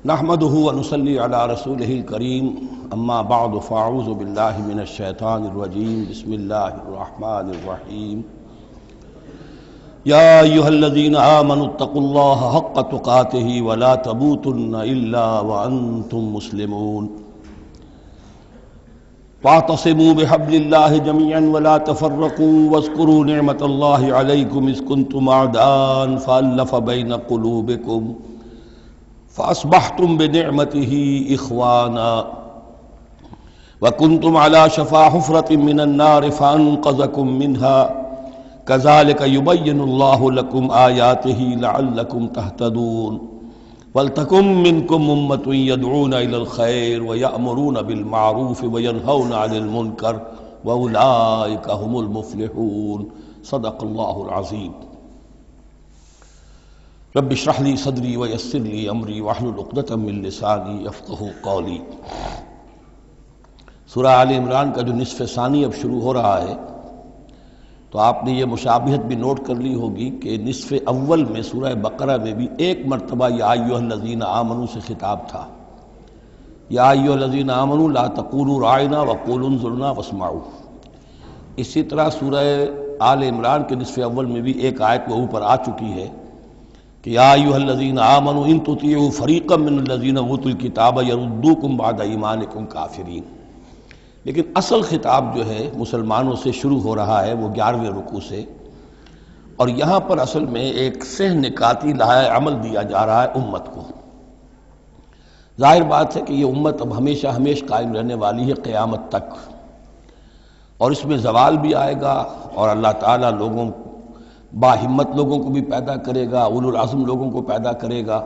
نحمده ونصلي على رسوله الكريم اما بعد فاعوذ بالله من الشيطان الرجيم بسم الله الرحمن الرحيم يا ايها الذين آمنوا اتقوا الله حق تقاته ولا تموتن الا وانتم مسلمون واعتصموا بحبل الله جميعا ولا تفرقوا واذكروا نعمة الله عليكم اذ كنتم اعداء فألف بين قلوبكم فأصبحتم بنعمته إخوانا وكنتم على شفا حفرة من النار فأنقذكم منها كذلك يبين الله لكم آياته لعلكم تهتدون ولتكن منكم أمة يدعون إلى الخير ويأمرون بالمعروف وينهون عن المنكر وأولئك هم المفلحون صدق الله العظيم رب اشرح لي صدري ويسر لي امری واحلل عقدۃ من لسانی یفقہوا قولی۔ سورہ آل عمران کا جو نصف ثانی اب شروع ہو رہا ہے تو آپ نے یہ مشابہت بھی نوٹ کر لی ہوگی کہ نصف اول میں سورہ بقرہ میں بھی ایک مرتبہ یا ایھا الذین آمنوا سے خطاب تھا، یا ایھا الذین آمنوا لا تقولوا راعنا وقولوا انظرنا واسمعوا۔ اسی طرح سورہ آل عمران کے نصف اول میں بھی ایک آیت وہ اوپر آ چکی ہے کہ یا ایھا الذین آمنوا ان تطیعوا فریقا من الذین اوتوا الکتاب یردوکم بعد ایمانکم کافرین۔ لیکن اصل خطاب جو ہے مسلمانوں سے شروع ہو رہا ہے وہ 11ویں رکوع سے، اور یہاں پر اصل میں ایک سہ نکاتی لائحہ عمل دیا جا رہا ہے امت کو۔ ظاہر بات ہے کہ یہ امت اب ہمیشہ قائم رہنے والی ہے قیامت تک، اور اس میں زوال بھی آئے گا، اور اللہ تعالیٰ لوگوں باہمت لوگوں کو بھی پیدا کرے گا، اولو العزم لوگوں کو پیدا کرے گا،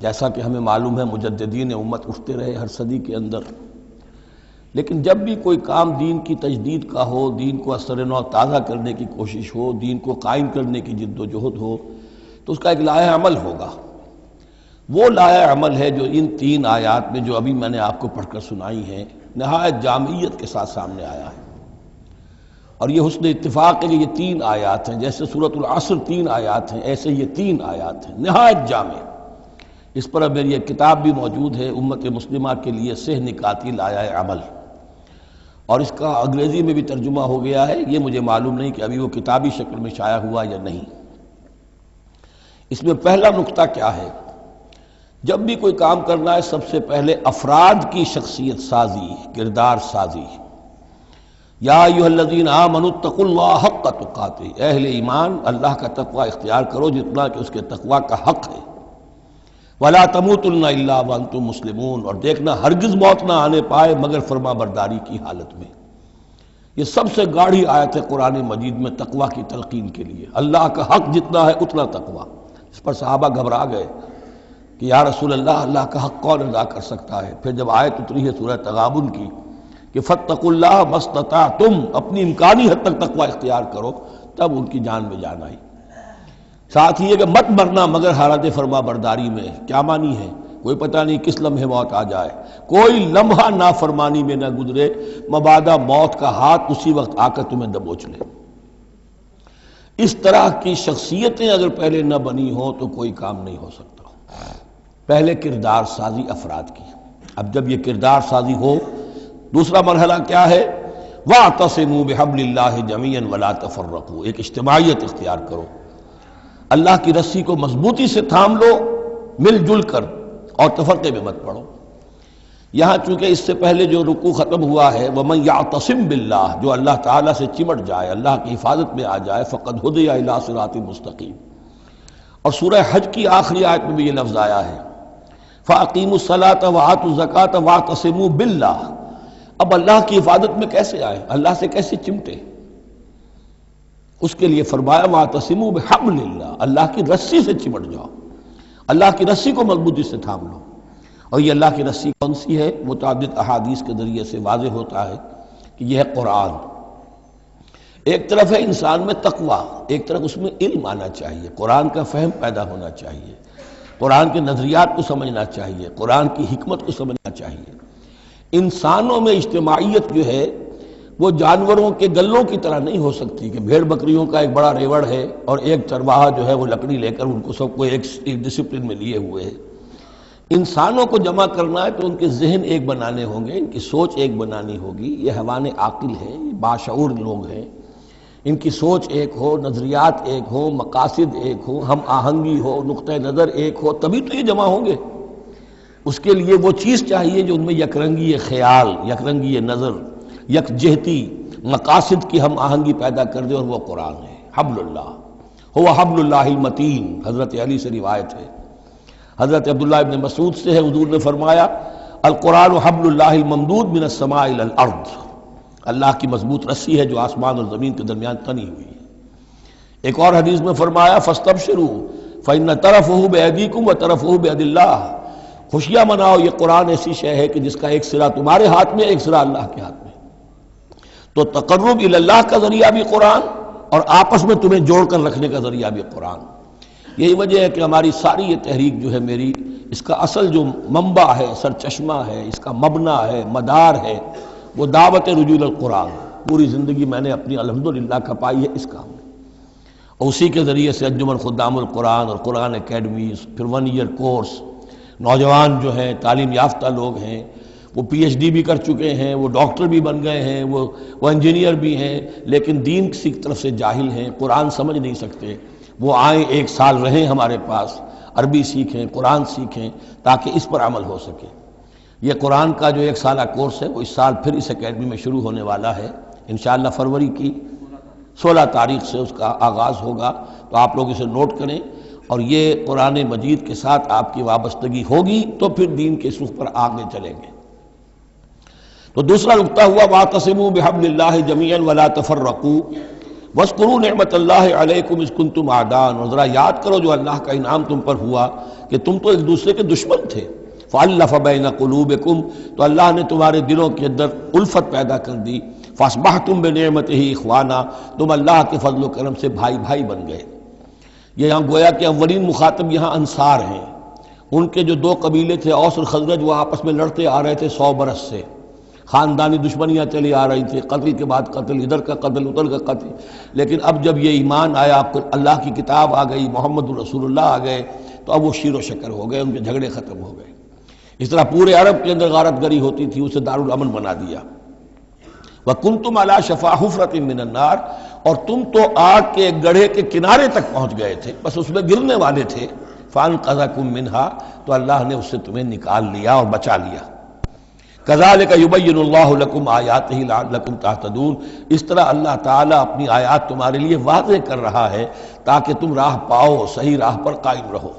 جیسا کہ ہمیں معلوم ہے مجددین امت اٹھتے رہے ہر صدی کے اندر۔ لیکن جب بھی کوئی کام دین کی تجدید کا ہو، دین کو اثر نو تازہ کرنے کی کوشش ہو، دین کو قائم کرنے کی جد و جہد ہو، تو اس کا ایک لائحہ عمل ہوگا۔ وہ لائحہ عمل ہے جو ان 3 آیات میں جو ابھی میں نے آپ کو پڑھ کر سنائی ہیں نہایت جامعیت کے ساتھ سامنے آیا ہے۔ اور یہ حسن اتفاق ہے کہ یہ 3 آیات ہیں، جیسے سورۃ العصر 3 آیات ہیں، ایسے یہ 3 آیات ہیں نہایت جامع۔ اس پر اب میری ایک کتاب بھی موجود ہے امت مسلمہ کے لیے سہ نکاتی لائحہ عمل، اور اس کا انگریزی میں بھی ترجمہ ہو گیا ہے۔ یہ مجھے معلوم نہیں کہ ابھی وہ کتابی شکل میں شائع ہوا یا نہیں۔ اس میں پہلا نقطہ کیا ہے؟ جب بھی کوئی کام کرنا ہے سب سے پہلے افراد کی شخصیت سازی، کردار سازی۔ یا ایھا الذین آمنوا اتقوا اللہ حق تقاتہ، اہل ایمان اللہ کا تقوی اختیار کرو جتنا کہ اس کے تقوی کا حق ہے۔ ولا تموتن الا وانتم مسلمون، اور دیکھنا ہرگز موت نہ آنے پائے مگر فرما برداری کی حالت میں۔ یہ سب سے گاڑھی آیت ہے قرآن مجید میں تقوی کی تلقین کے لیے۔ اللہ کا حق جتنا ہے اتنا تقوی۔ اس پر صحابہ گھبرا گئے کہ یا رسول اللہ، اللہ کا حق کون ادا کر سکتا ہے؟ پھر جب آیت اتری ہے سورہ تغابن کی کہ فاتقوا اللہ ما استطعتم، اپنی امکانی حد تک تقوی اختیار کرو، تب ان کی جان میں جان آئی۔ ساتھ ہی یہ کہ مت مرنا مگر حالت فرما برداری میں۔ کیا معنی ہے؟ کوئی پتہ نہیں کس لمحے موت آ جائے، کوئی لمحہ نافرمانی میں نہ گزرے، مبادا موت کا ہاتھ اسی وقت آ کر تمہیں دبوچ لے۔ اس طرح کی شخصیتیں اگر پہلے نہ بنی ہوں تو کوئی کام نہیں ہو سکتا۔ پہلے کردار سازی افراد کی۔ اب جب یہ کردار سازی ہو، دوسرا مرحلہ کیا ہے؟ وَاعْتَصِمُوا بِحَبْلِ اللَّهِ جَمِيعًا وَلَا تَفَرَّقُوا، ایک اجتماعیت اختیار کرو، اللہ کی رسی کو مضبوطی سے تھام لو، مل جل کر، اور تفرقے میں مت پڑو۔ یہاں چونکہ اس سے پہلے جو رکوع ختم ہوا ہے وَمَن يَعْتَصِم بِاللَّهِ، جو اللہ تعالیٰ سے چمٹ جائے، اللہ کی حفاظت میں آ جائے، فَقَدْ هُدِيَ إِلَىٰ صِرَاطٍ مُسْتَقِيم۔ اور سورہ حج کی آخری آیت میں بھی یہ لفظ آیا ہے فَأَقِیمُوا الصَّلَاةَ وَآتُوا الزَّکَاةَ وَاعْتَصِمُوا بِاللَّهِ۔ اب اللہ کی حفاظت میں کیسے آئے؟ اللہ سے کیسے چمٹے؟ اس کے لیے فرمایا وَاعْتَصِمُوا بِحَبْلِ اللَّهِ، اللہ کی رسی سے چمٹ جاؤ، اللہ کی رسی کو مضبوطی سے تھام لو۔ اور یہ اللہ کی رسی کون سی ہے؟ متعدد احادیث کے ذریعے سے واضح ہوتا ہے کہ یہ ہے قرآن۔ ایک طرف ہے انسان میں تقوی، ایک طرف اس میں علم آنا چاہیے، قرآن کا فہم پیدا ہونا چاہیے، قرآن کے نظریات کو سمجھنا چاہیے، قرآن کی حکمت کو سمجھنا چاہیے۔ انسانوں میں اجتماعیت جو ہے وہ جانوروں کے گلوں کی طرح نہیں ہو سکتی کہ بھیڑ بکریوں کا ایک بڑا ریوڑ ہے اور ایک چرواہا جو ہے وہ لکڑی لے کر ان کو سب کو ایک ڈسپلن میں لیے ہوئے ہے۔ انسانوں کو جمع کرنا ہے تو ان کے ذہن ایک بنانے ہوں گے، ان کی سوچ ایک بنانی ہوگی۔ یہ حیوان عاقل ہیں، یہ باشعور لوگ ہیں، ان کی سوچ ایک ہو، نظریات ایک ہو، مقاصد ایک ہو، ہم آہنگی ہو، نقطہ نظر ایک ہو، تبھی تو یہ جمع ہوں گے۔ اس کے لیے وہ چیز چاہیے جو ان میں یکرنگی خیال، یکرنگی نظر، یکجہتی مقاصد کی ہم آہنگی پیدا کر دے، اور وہ قرآن ہے۔ حبل اللہ ہو حبل اللہ المتین، حضرت علی سے روایت ہے۔ حضرت عبداللہ ابن مسعود سے ہے، حضور نے فرمایا القرآن حبل اللہ الممدود من السماء الی الارض، اللہ کی مضبوط رسی ہے جو آسمان اور زمین کے درمیان تنی ہوئی ہے۔ ایک اور حدیث میں فرمایا فاستبشروا فإن طرفه بأيديكم وطرفه بيد اللہ، خوشیاں مناؤ، یہ قرآن ایسی شے ہے کہ جس کا ایک سرا تمہارے ہاتھ میں، ایک سرا اللہ کے ہاتھ میں۔ تو تقرب الی اللہ کا ذریعہ بھی قرآن، اور آپس میں تمہیں جوڑ کر رکھنے کا ذریعہ بھی قرآن۔ یہی وجہ ہے کہ ہماری ساری یہ تحریک جو ہے میری، اس کا اصل جو منبع ہے، سر چشمہ ہے، اس کا مبنی ہے، مدار ہے، وہ دعوت رجوع القرآن۔ پوری زندگی میں نے اپنی الحمدللہ کھپائی ہے اس کام میں، اور اسی کے ذریعے سے انجمن خدام القرآن اور قرآن اکیڈمیز، پھر 1 ایئر کورس، نوجوان جو ہیں تعلیم یافتہ لوگ ہیں، وہ پی ایچ ڈی بھی کر چکے ہیں، وہ ڈاکٹر بھی بن گئے ہیں، وہ انجینئر بھی ہیں، لیکن دین کی طرف سے جاہل ہیں، قرآن سمجھ نہیں سکتے۔ وہ آئیں، 1 سال رہیں ہمارے پاس، عربی سیکھیں، قرآن سیکھیں، تاکہ اس پر عمل ہو سکے۔ یہ قرآن کا جو 1 سالہ کورس ہے وہ اس سال پھر اس اکیڈمی میں شروع ہونے والا ہے، انشاءاللہ فروری کی 16 تاریخ سے اس کا آغاز ہوگا، تو آپ لوگ اسے نوٹ کریں، اور یہ قرآن مجید کے ساتھ آپ کی وابستگی ہوگی تو پھر دین کے سوق پر آگے چلیں گے۔ تو دوسرا نقطہ ہوا واعتصموا بحبل اللہ جمیعا ولا تفرقوا واذکروا نعمت اللہ علیکم اذ کنتم اعداء، اور ذرا یاد کرو جو اللہ کا انعام تم پر ہوا کہ تم تو ایک دوسرے کے دشمن تھے، فالف بین قلوبکم، تو اللہ نے تمہارے دلوں کے اندر الفت پیدا کر دی، فاصبحتم بنعمتہ اخوانا، تم اللہ کے فضل و کرم سے بھائی بھائی بن گئے۔ یہ یہاں گویا کہ اولین مخاطب یہاں انصار ہیں، ان کے جو 2 قبیلے تھے اوس اور خزرج، وہ آپس میں لڑتے آ رہے تھے 100 برس سے، خاندانی دشمنیاں چلی آ رہی تھی، قتل کے بعد قتل، ادھر کا قتل ادھر کا قتل، لیکن اب جب یہ ایمان آیا، اللہ کی کتاب آ گئی، محمد رسول اللہ آ گئے، تو اب وہ شیر و شکر ہو گئے، ان کے جھگڑے ختم ہو گئے۔ اس طرح پورے عرب کے اندر غارت گری ہوتی تھی، اسے دارالامن بنا دیا۔ وَكُنْتُمْ عَلَىٰ شَفَا حُفْرَةٍ مِّنَ النَّارِ، اور تم تو آگ کے گڑھے کے کنارے تک پہنچ گئے تھے، بس اس میں گرنے والے تھے، فَأَنْقَذَكُم مِّنْهَا، تو اللہ نے اس سے تمہیں نکال لیا اور بچا لیا۔ كَذَلِكَ يُبَيِّنُ اللَّهُ لَكُمْ آيَاتِهِ لَعَلَّكُمْ تَهْتَدُونَ، اس طرح اللہ تعالیٰ اپنی آیات تمہارے لیے واضح کر رہا ہے تاکہ تم راہ پاؤ، صحیح راہ پر قائم رہو۔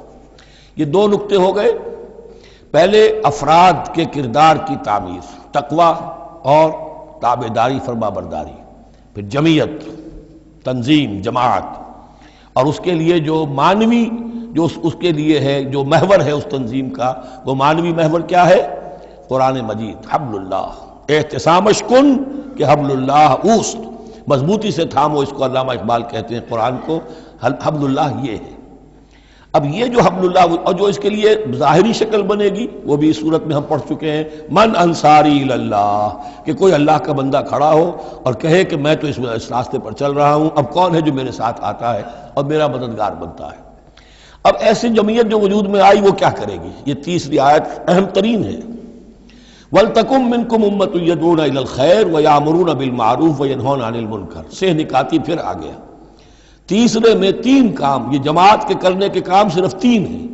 یہ 2 نقطے ہو گئے، پہلے افراد کے کردار کی تعمیر، تقوی اور تابعداری، فرما برداری، پھر جمعیت، تنظیم، جماعت، اور اس کے لیے جو معنوی، جو اس کے لیے ہے، جو محور ہے اس تنظیم کا، وہ معنوی محور کیا ہے؟ قرآن مجید، حبل اللہ، احتسامش کن کہ حبل اللہ اوست، مضبوطی سے تھامو، اس کو علامہ اقبال کہتے ہیں قرآن کو، حبل اللہ یہ ہے۔ اب یہ جو حبل اللہ، اور جو اس کے لیے ظاہری شکل بنے گی، وہ بھی اس صورت میں ہم پڑھ چکے ہیں، من انصاری اللہ، کہ کوئی اللہ کا بندہ کھڑا ہو اور کہے کہ میں تو اس راستے پر چل رہا ہوں، اب کون ہے جو میرے ساتھ آتا ہے اور میرا مددگار بنتا ہے۔ اب ایسی جمعیت جو وجود میں آئی وہ کیا کرے گی؟ یہ تیسری آیت اہم ترین ہے، وَلْتَكُن مِّنكُمْ أُمَّةٌ يَدْعُونَ إِلَى الْخَيْرِ وَيَأْمُرُونَ بِالْمَعْرُوفِ وَيَنْهَوْنَ عَنِ الْمُنكَرِ، سے نکاتی پھر آ گیا۔ تیسرے میں 3 کام، یہ جماعت کے کرنے کے کام صرف 3 ہیں،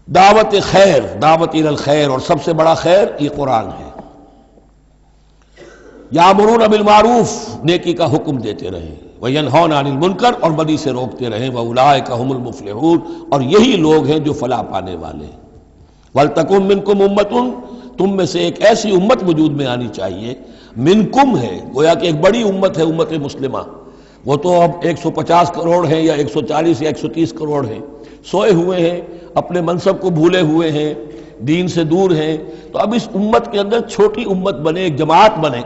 دعوت خیر، دعوت الی الخیر، اور سب سے بڑا خیر یہ قرآن ہے۔ یامرون بالمعروف، نیکی کا حکم دیتے رہیں، وینہون عن المنکر، اور بدی سے روکتے رہیں، واولئک هم المفلحون، اور یہی لوگ ہیں جو فلاح پانے والے ہیں۔ ولتکن منکم امۃ، تم میں سے ایک ایسی امت وجود میں آنی چاہیے، منکم ہے، گویا کہ ایک بڑی امت ہے امت مسلمہ، وہ تو اب 150 کروڑ ہیں یا 140 یا 130 کروڑ ہیں، سوئے ہوئے ہیں، اپنے منصب کو بھولے ہوئے ہیں، دین سے دور ہیں، تو اب اس امت کے اندر چھوٹی امت بنے، ایک جماعت بنے،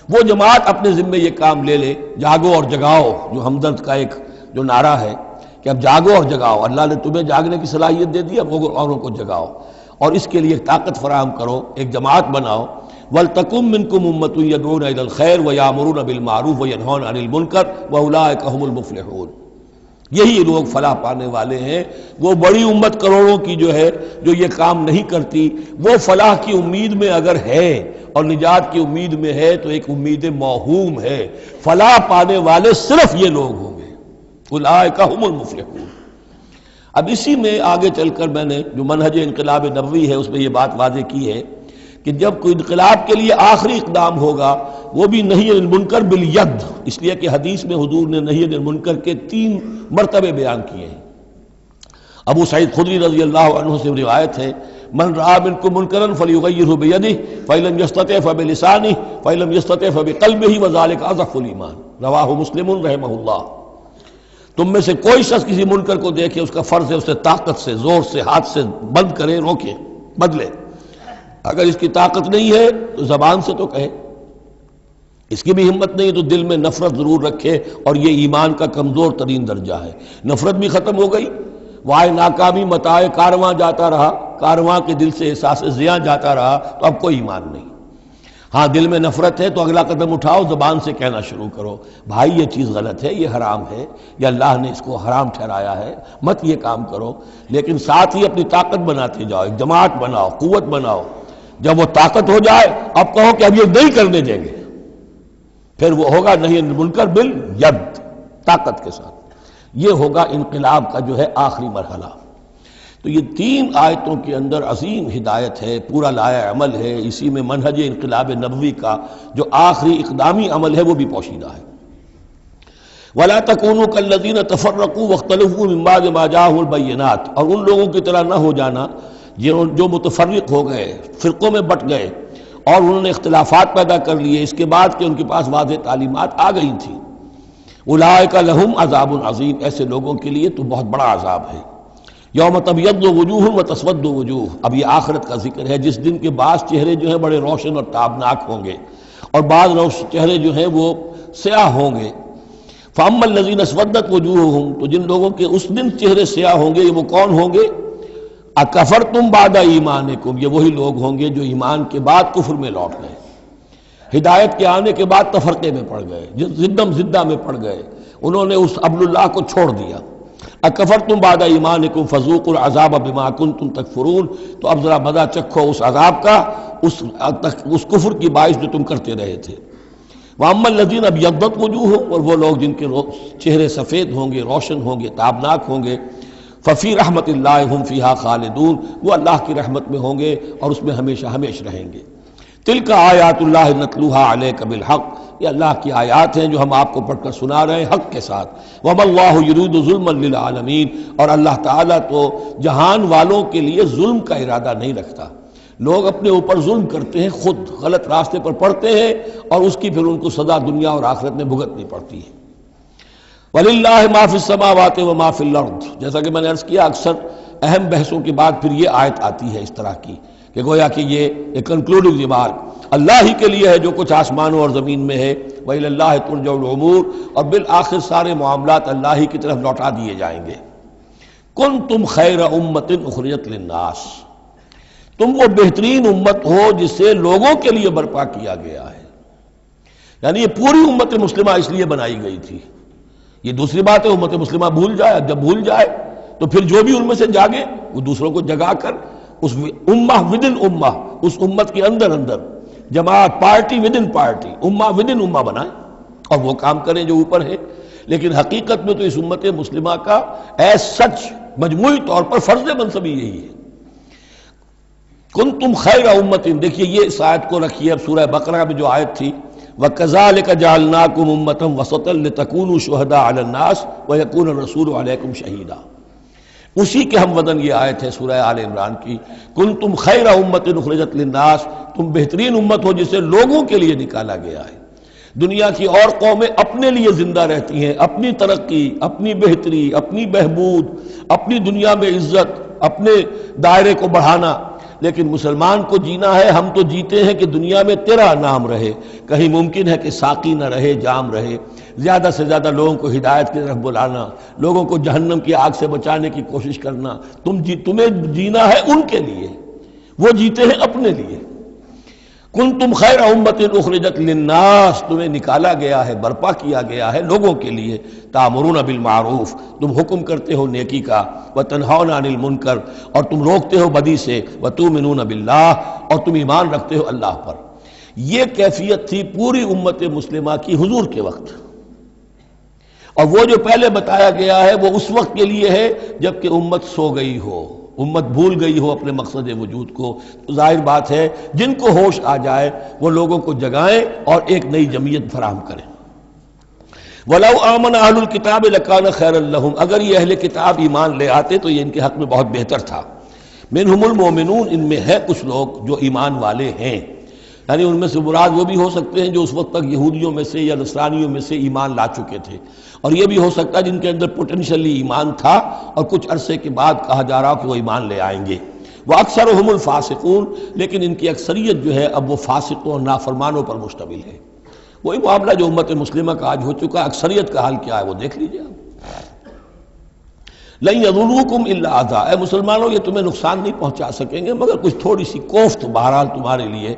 وہ جماعت اپنے ذمے یہ کام لے لے، جاگو اور جگاؤ، جو ہمدرد کا ایک جو نعرہ ہے کہ اب جاگو اور جگاؤ، اللہ نے تمہیں جاگنے کی صلاحیت دے دی، اب اوروں کو جگاؤ، اور اس کے لیے طاقت فراہم کرو، ایک جماعت بناؤ۔ وَلْتَكُن مِّنكُمْ أُمَّةٌ يَدْعُونَ إِلَى الْخَيْرِ وَيَأْمُرُونَ بِالْمَعْرُوفِ وَيَنْهَوْنَ عَنِ الْمُنكَرِ وَأُولَٰئِكَ هُمُ الْمُفْلِحُونَ۔ یہی لوگ فلاح پانے والے ہیں۔ وہ بڑی امت کروڑوں کی جو ہے جو یہ کام نہیں کرتی، وہ فلاح کی امید میں اگر ہے اور نجات کی امید میں ہے تو ایک امید موہوم ہے۔ فلاح پانے والے صرف یہ لوگ ہوں گے، اولئک ھم المفلحون۔ اب اسی میں آگے چل کر میں نے جو منہج انقلاب نبوی ہے اس میں یہ بات واضح کی ہے کہ جب کوئی انقلاب کے لیے آخری اقدام ہوگا وہ بھی نہی عن المنکر بالید، اس لیے کہ حدیث میں حضور نے نہی عن المنکر کے 3 مرتبے بیان کیے ہیں۔ ابو سعید خدری رضی اللہ عنہ سے روایت ہے، من رأى منکم منکرا فلیغیرہ بیدہ فإن لم یستطع فبلسانہ فإن لم یستطع فبقلبہ وذلک اضعف الایمان، رواہ مسلم رحمہ اللہ۔ تم میں سے کوئی شخص کسی منکر کو دیکھے، اس کا فرض ہے اسے طاقت سے، زور سے، ہاتھ سے بند کرے، روکے، بدلے۔ اگر اس کی طاقت نہیں ہے تو زبان سے تو کہے، اس کی بھی ہمت نہیں ہے تو دل میں نفرت ضرور رکھے، اور یہ ایمان کا کمزور ترین درجہ ہے۔ نفرت بھی ختم ہو گئی، وائے ناکامی متاع کارواں جاتا رہا، کارواں کے دل سے احساس زیاں جاتا رہا تو اب کوئی ایمان نہیں۔ ہاں دل میں نفرت ہے تو اگلا قدم اٹھاؤ، زبان سے کہنا شروع کرو، بھائی یہ چیز غلط ہے، یہ حرام ہے، یا اللہ نے اس کو حرام ٹھہرایا ہے، مت یہ کام کرو۔ لیکن ساتھ ہی اپنی طاقت بناتے جاؤ، ایک جماعت بناؤ، قوت بناؤ۔ جب وہ طاقت ہو جائے اب کہو کہ اب یہ نہیں کرنے دیں گے، پھر وہ ہوگا نہی عن المنکر بالید، طاقت کے ساتھ۔ یہ ہوگا انقلاب کا جو ہے آخری مرحلہ۔ تو یہ 3 آیتوں کے اندر عظیم ہدایت ہے، پورا لایا عمل ہے، اسی میں منہج انقلاب نبوی کا جو آخری اقدامی عمل ہے وہ بھی پوشیدہ ہے۔ وَلَا تَكُونُوا كَالَّذِينَ تَفَرَّقُوا وَاخْتَلَفُوا مِن بَعْدِ مَا جَاءَهُمُ الْبَيِّنَاتُ، اور ان لوگوں کی طرح نہ ہو جانا جو متفرق ہو گئے، فرقوں میں بٹ گئے اور انہوں نے اختلافات پیدا کر لیے اس کے بعد کہ ان کے پاس واضح تعلیمات آ گئی تھیں۔ اولئک لہم عذاب عظیم، ایسے لوگوں کے لیے تو بہت بڑا عذاب ہے۔ یوم تبیض وجوہ وتسود وجوہ، اب یہ آخرت کا ذکر ہے جس دن کے بعض چہرے جو ہیں بڑے روشن اور تابناک ہوں گے اور بعض چہرے جو ہیں وہ سیاہ ہوں گے۔ فاما الذین اسودت وجوہہم، تو جن لوگوں کے اس دن چہرے سیاہ ہوں گے یہ وہ کون ہوں گے؟ اکفرتم بعد ایمانکم، یہ وہی لوگ ہوں گے جو ایمان کے بعد کفر میں لوٹ گئے، ہدایت کے آنے کے بعد تفرقے میں پڑ گئے، زدم زدہ میں پڑ گئے، انہوں نے اس عبد اللہ کو چھوڑ دیا۔ اکفرتم بعد ایمانکم فذوقوا العذاب بما کنتم تکفرون، تو اب ذرا مزہ چکھو اس عذاب کا، اس کفر کی باعث جو تم کرتے رہے تھے۔ واما الذین ابیضت وجوہہم، اور وہ لوگ جن کے چہرے سفید ہوں گے، روشن ہوں گے، تابناک ہوں گے، ففی رحمت اللہ ہم فیہا خالدون، وہ اللہ کی رحمت میں ہوں گے اور اس میں ہمیشہ ہمیش رہیں گے۔ تلک آیات اللہ نتلوہا علیک بالحق، یہ اللہ کی آیات ہیں جو ہم آپ کو پڑھ کر سنا رہے ہیں حق کے ساتھ۔ وما اللہ یرید ظلما للعالمین، اور اللہ تعالیٰ تو جہان والوں کے لیے ظلم کا ارادہ نہیں رکھتا۔ لوگ اپنے اوپر ظلم کرتے ہیں، خود غلط راستے پر پڑتے ہیں اور اس کی پھر ان کو سزا دنیا اور آخرت میں بھگتنی پڑتی ہے۔ وَلِلَّهِ مَا فِي السَّمَاوَاتِ وَمَا فِي الْأَرْضِ، جیسا کہ میں نے عرض کیا اکثر اہم بحثوں کے بعد پھر یہ آیت آتی ہے اس طرح کی کہ گویا کہ یہ ایک کنکلوڈنگ ریمارک، اللہ ہی کے لیے ہے جو کچھ آسمانوں اور زمین میں ہے، وَإِلَى اللَّهِ تُرْجَعُ الْأُمُورُ، اور بالآخر سارے معاملات اللہ ہی کی طرف لوٹا دیے جائیں گے۔ كُنْتُمْ خَيْرَ أُمَّةٍ أُخْرِجَتْ لِلنَّاسِ، تم وہ بہترین امت ہو جسے لوگوں کے لیے برپا کیا گیا ہے، یعنی یہ پوری امت مسلمہ اس لیے بنائی گئی تھی۔ یہ دوسری بات ہے امت مسلمہ بھول جائے، جب بھول جائے تو پھر جو بھی ان میں سے جاگے وہ دوسروں کو جگا کر اس امہ ودن امہ، اس امت کے اندر اندر جماعت، پارٹی ودن پارٹی، امہ ودن امہ بنائیں اور وہ کام کریں جو اوپر ہے۔ لیکن حقیقت میں تو اس امت مسلمہ کا ایز سچ مجموعی طور پر فرض منصبی یہی ہے۔ کنتم خیر امت، دیکھیے یہ اس آیت کو رکھیے اب سورہ بقرہ میں جو آیت تھی، وَكَذَلِكَ جَعَلْنَاكُمْ أُمَّةً وَسَطًا لِتَكُونُوا شُهَدَاءَ عَلَى النَّاسِ وَيَكُونَ الرَّسُولُ عَلَيْكُمْ شَهِيدًا، اسی کے ہم وزن یہ آیت ہے سورہ آل عمران کی، کنتم خیر امت اخرجت للناس، تم بہترین امت ہو جسے لوگوں کے لیے نکالا گیا ہے۔ دنیا کی اور قومیں اپنے لیے زندہ رہتی ہیں، اپنی ترقی، اپنی بہتری، اپنی بہبود، اپنی دنیا میں عزت، اپنے دائرے کو بڑھانا، لیکن مسلمان کو جینا ہے، ہم تو جیتے ہیں کہ دنیا میں تیرا نام رہے، کہیں ممکن ہے کہ ساقی نہ رہے، جام رہے، زیادہ سے زیادہ لوگوں کو ہدایت کی طرف بلانا، لوگوں کو جہنم کی آگ سے بچانے کی کوشش کرنا، تمہیں جینا ہے ان کے لیے، وہ جیتے ہیں اپنے لیے۔ کنتم خیر امت اخرجت للناس، تمہیں نکالا گیا ہے، برپا کیا گیا ہے لوگوں کے لیے، تامرون بالمعروف، تم حکم کرتے ہو نیکی کا، وتنہون عن المنکر، اور تم روکتے ہو بدی سے، وتؤمنون باللہ، اور تم ایمان رکھتے ہو اللہ پر۔ یہ کیفیت تھی پوری امت مسلمہ کی حضور کے وقت، اور وہ جو پہلے بتایا گیا ہے وہ اس وقت کے لیے ہے جب کہ امت سو گئی ہو، امت بھول گئی ہو اپنے مقصد وجود کو۔ تو ظاہر بات ہے جن کو ہوش آ جائے وہ لوگوں کو جگائیں اور ایک نئی جمعیت فراہم کریں۔ وَلَوْ آمَنَ أَهْلُ الْكِتَابِ لَكَانَ خَيْرًا لَهُمْ، اگر یہ اہل کتاب ایمان لے آتے تو یہ ان کے حق میں بہت بہتر تھا۔ مِنْهُمُ الْمُؤْمِنُونَ، ان میں ہے کچھ لوگ جو ایمان والے ہیں، یعنی ان میں سے مراد وہ بھی ہو سکتے ہیں جو اس وقت تک یہودیوں میں سے یا نصرانیوں میں سے ایمان لا چکے تھے، اور یہ بھی ہو سکتا ہے جن کے اندر پوٹینشلی ایمان تھا اور کچھ عرصے کے بعد کہا جا رہا کہ وہ ایمان لے آئیں گے۔ وَأَكْثَرُهُمُ الْفَاسِقُونَ، لیکن ان کی اکثریت جو ہے اب وہ فاسقوں اور نافرمانوں پر مشتمل ہے۔ وہی معاملہ جو امت مسلمہ کا آج ہو چکا، اکثریت کا حال کیا ہے وہ دیکھ لیجیے آپ۔ لَن يَضُرُّوكُمْ إِلَّا أَذًى، اے مسلمانوں یہ تمہیں نقصان نہیں پہنچا سکیں گے مگر کچھ تھوڑی سی کوفت، بہرحال تمہارے لیے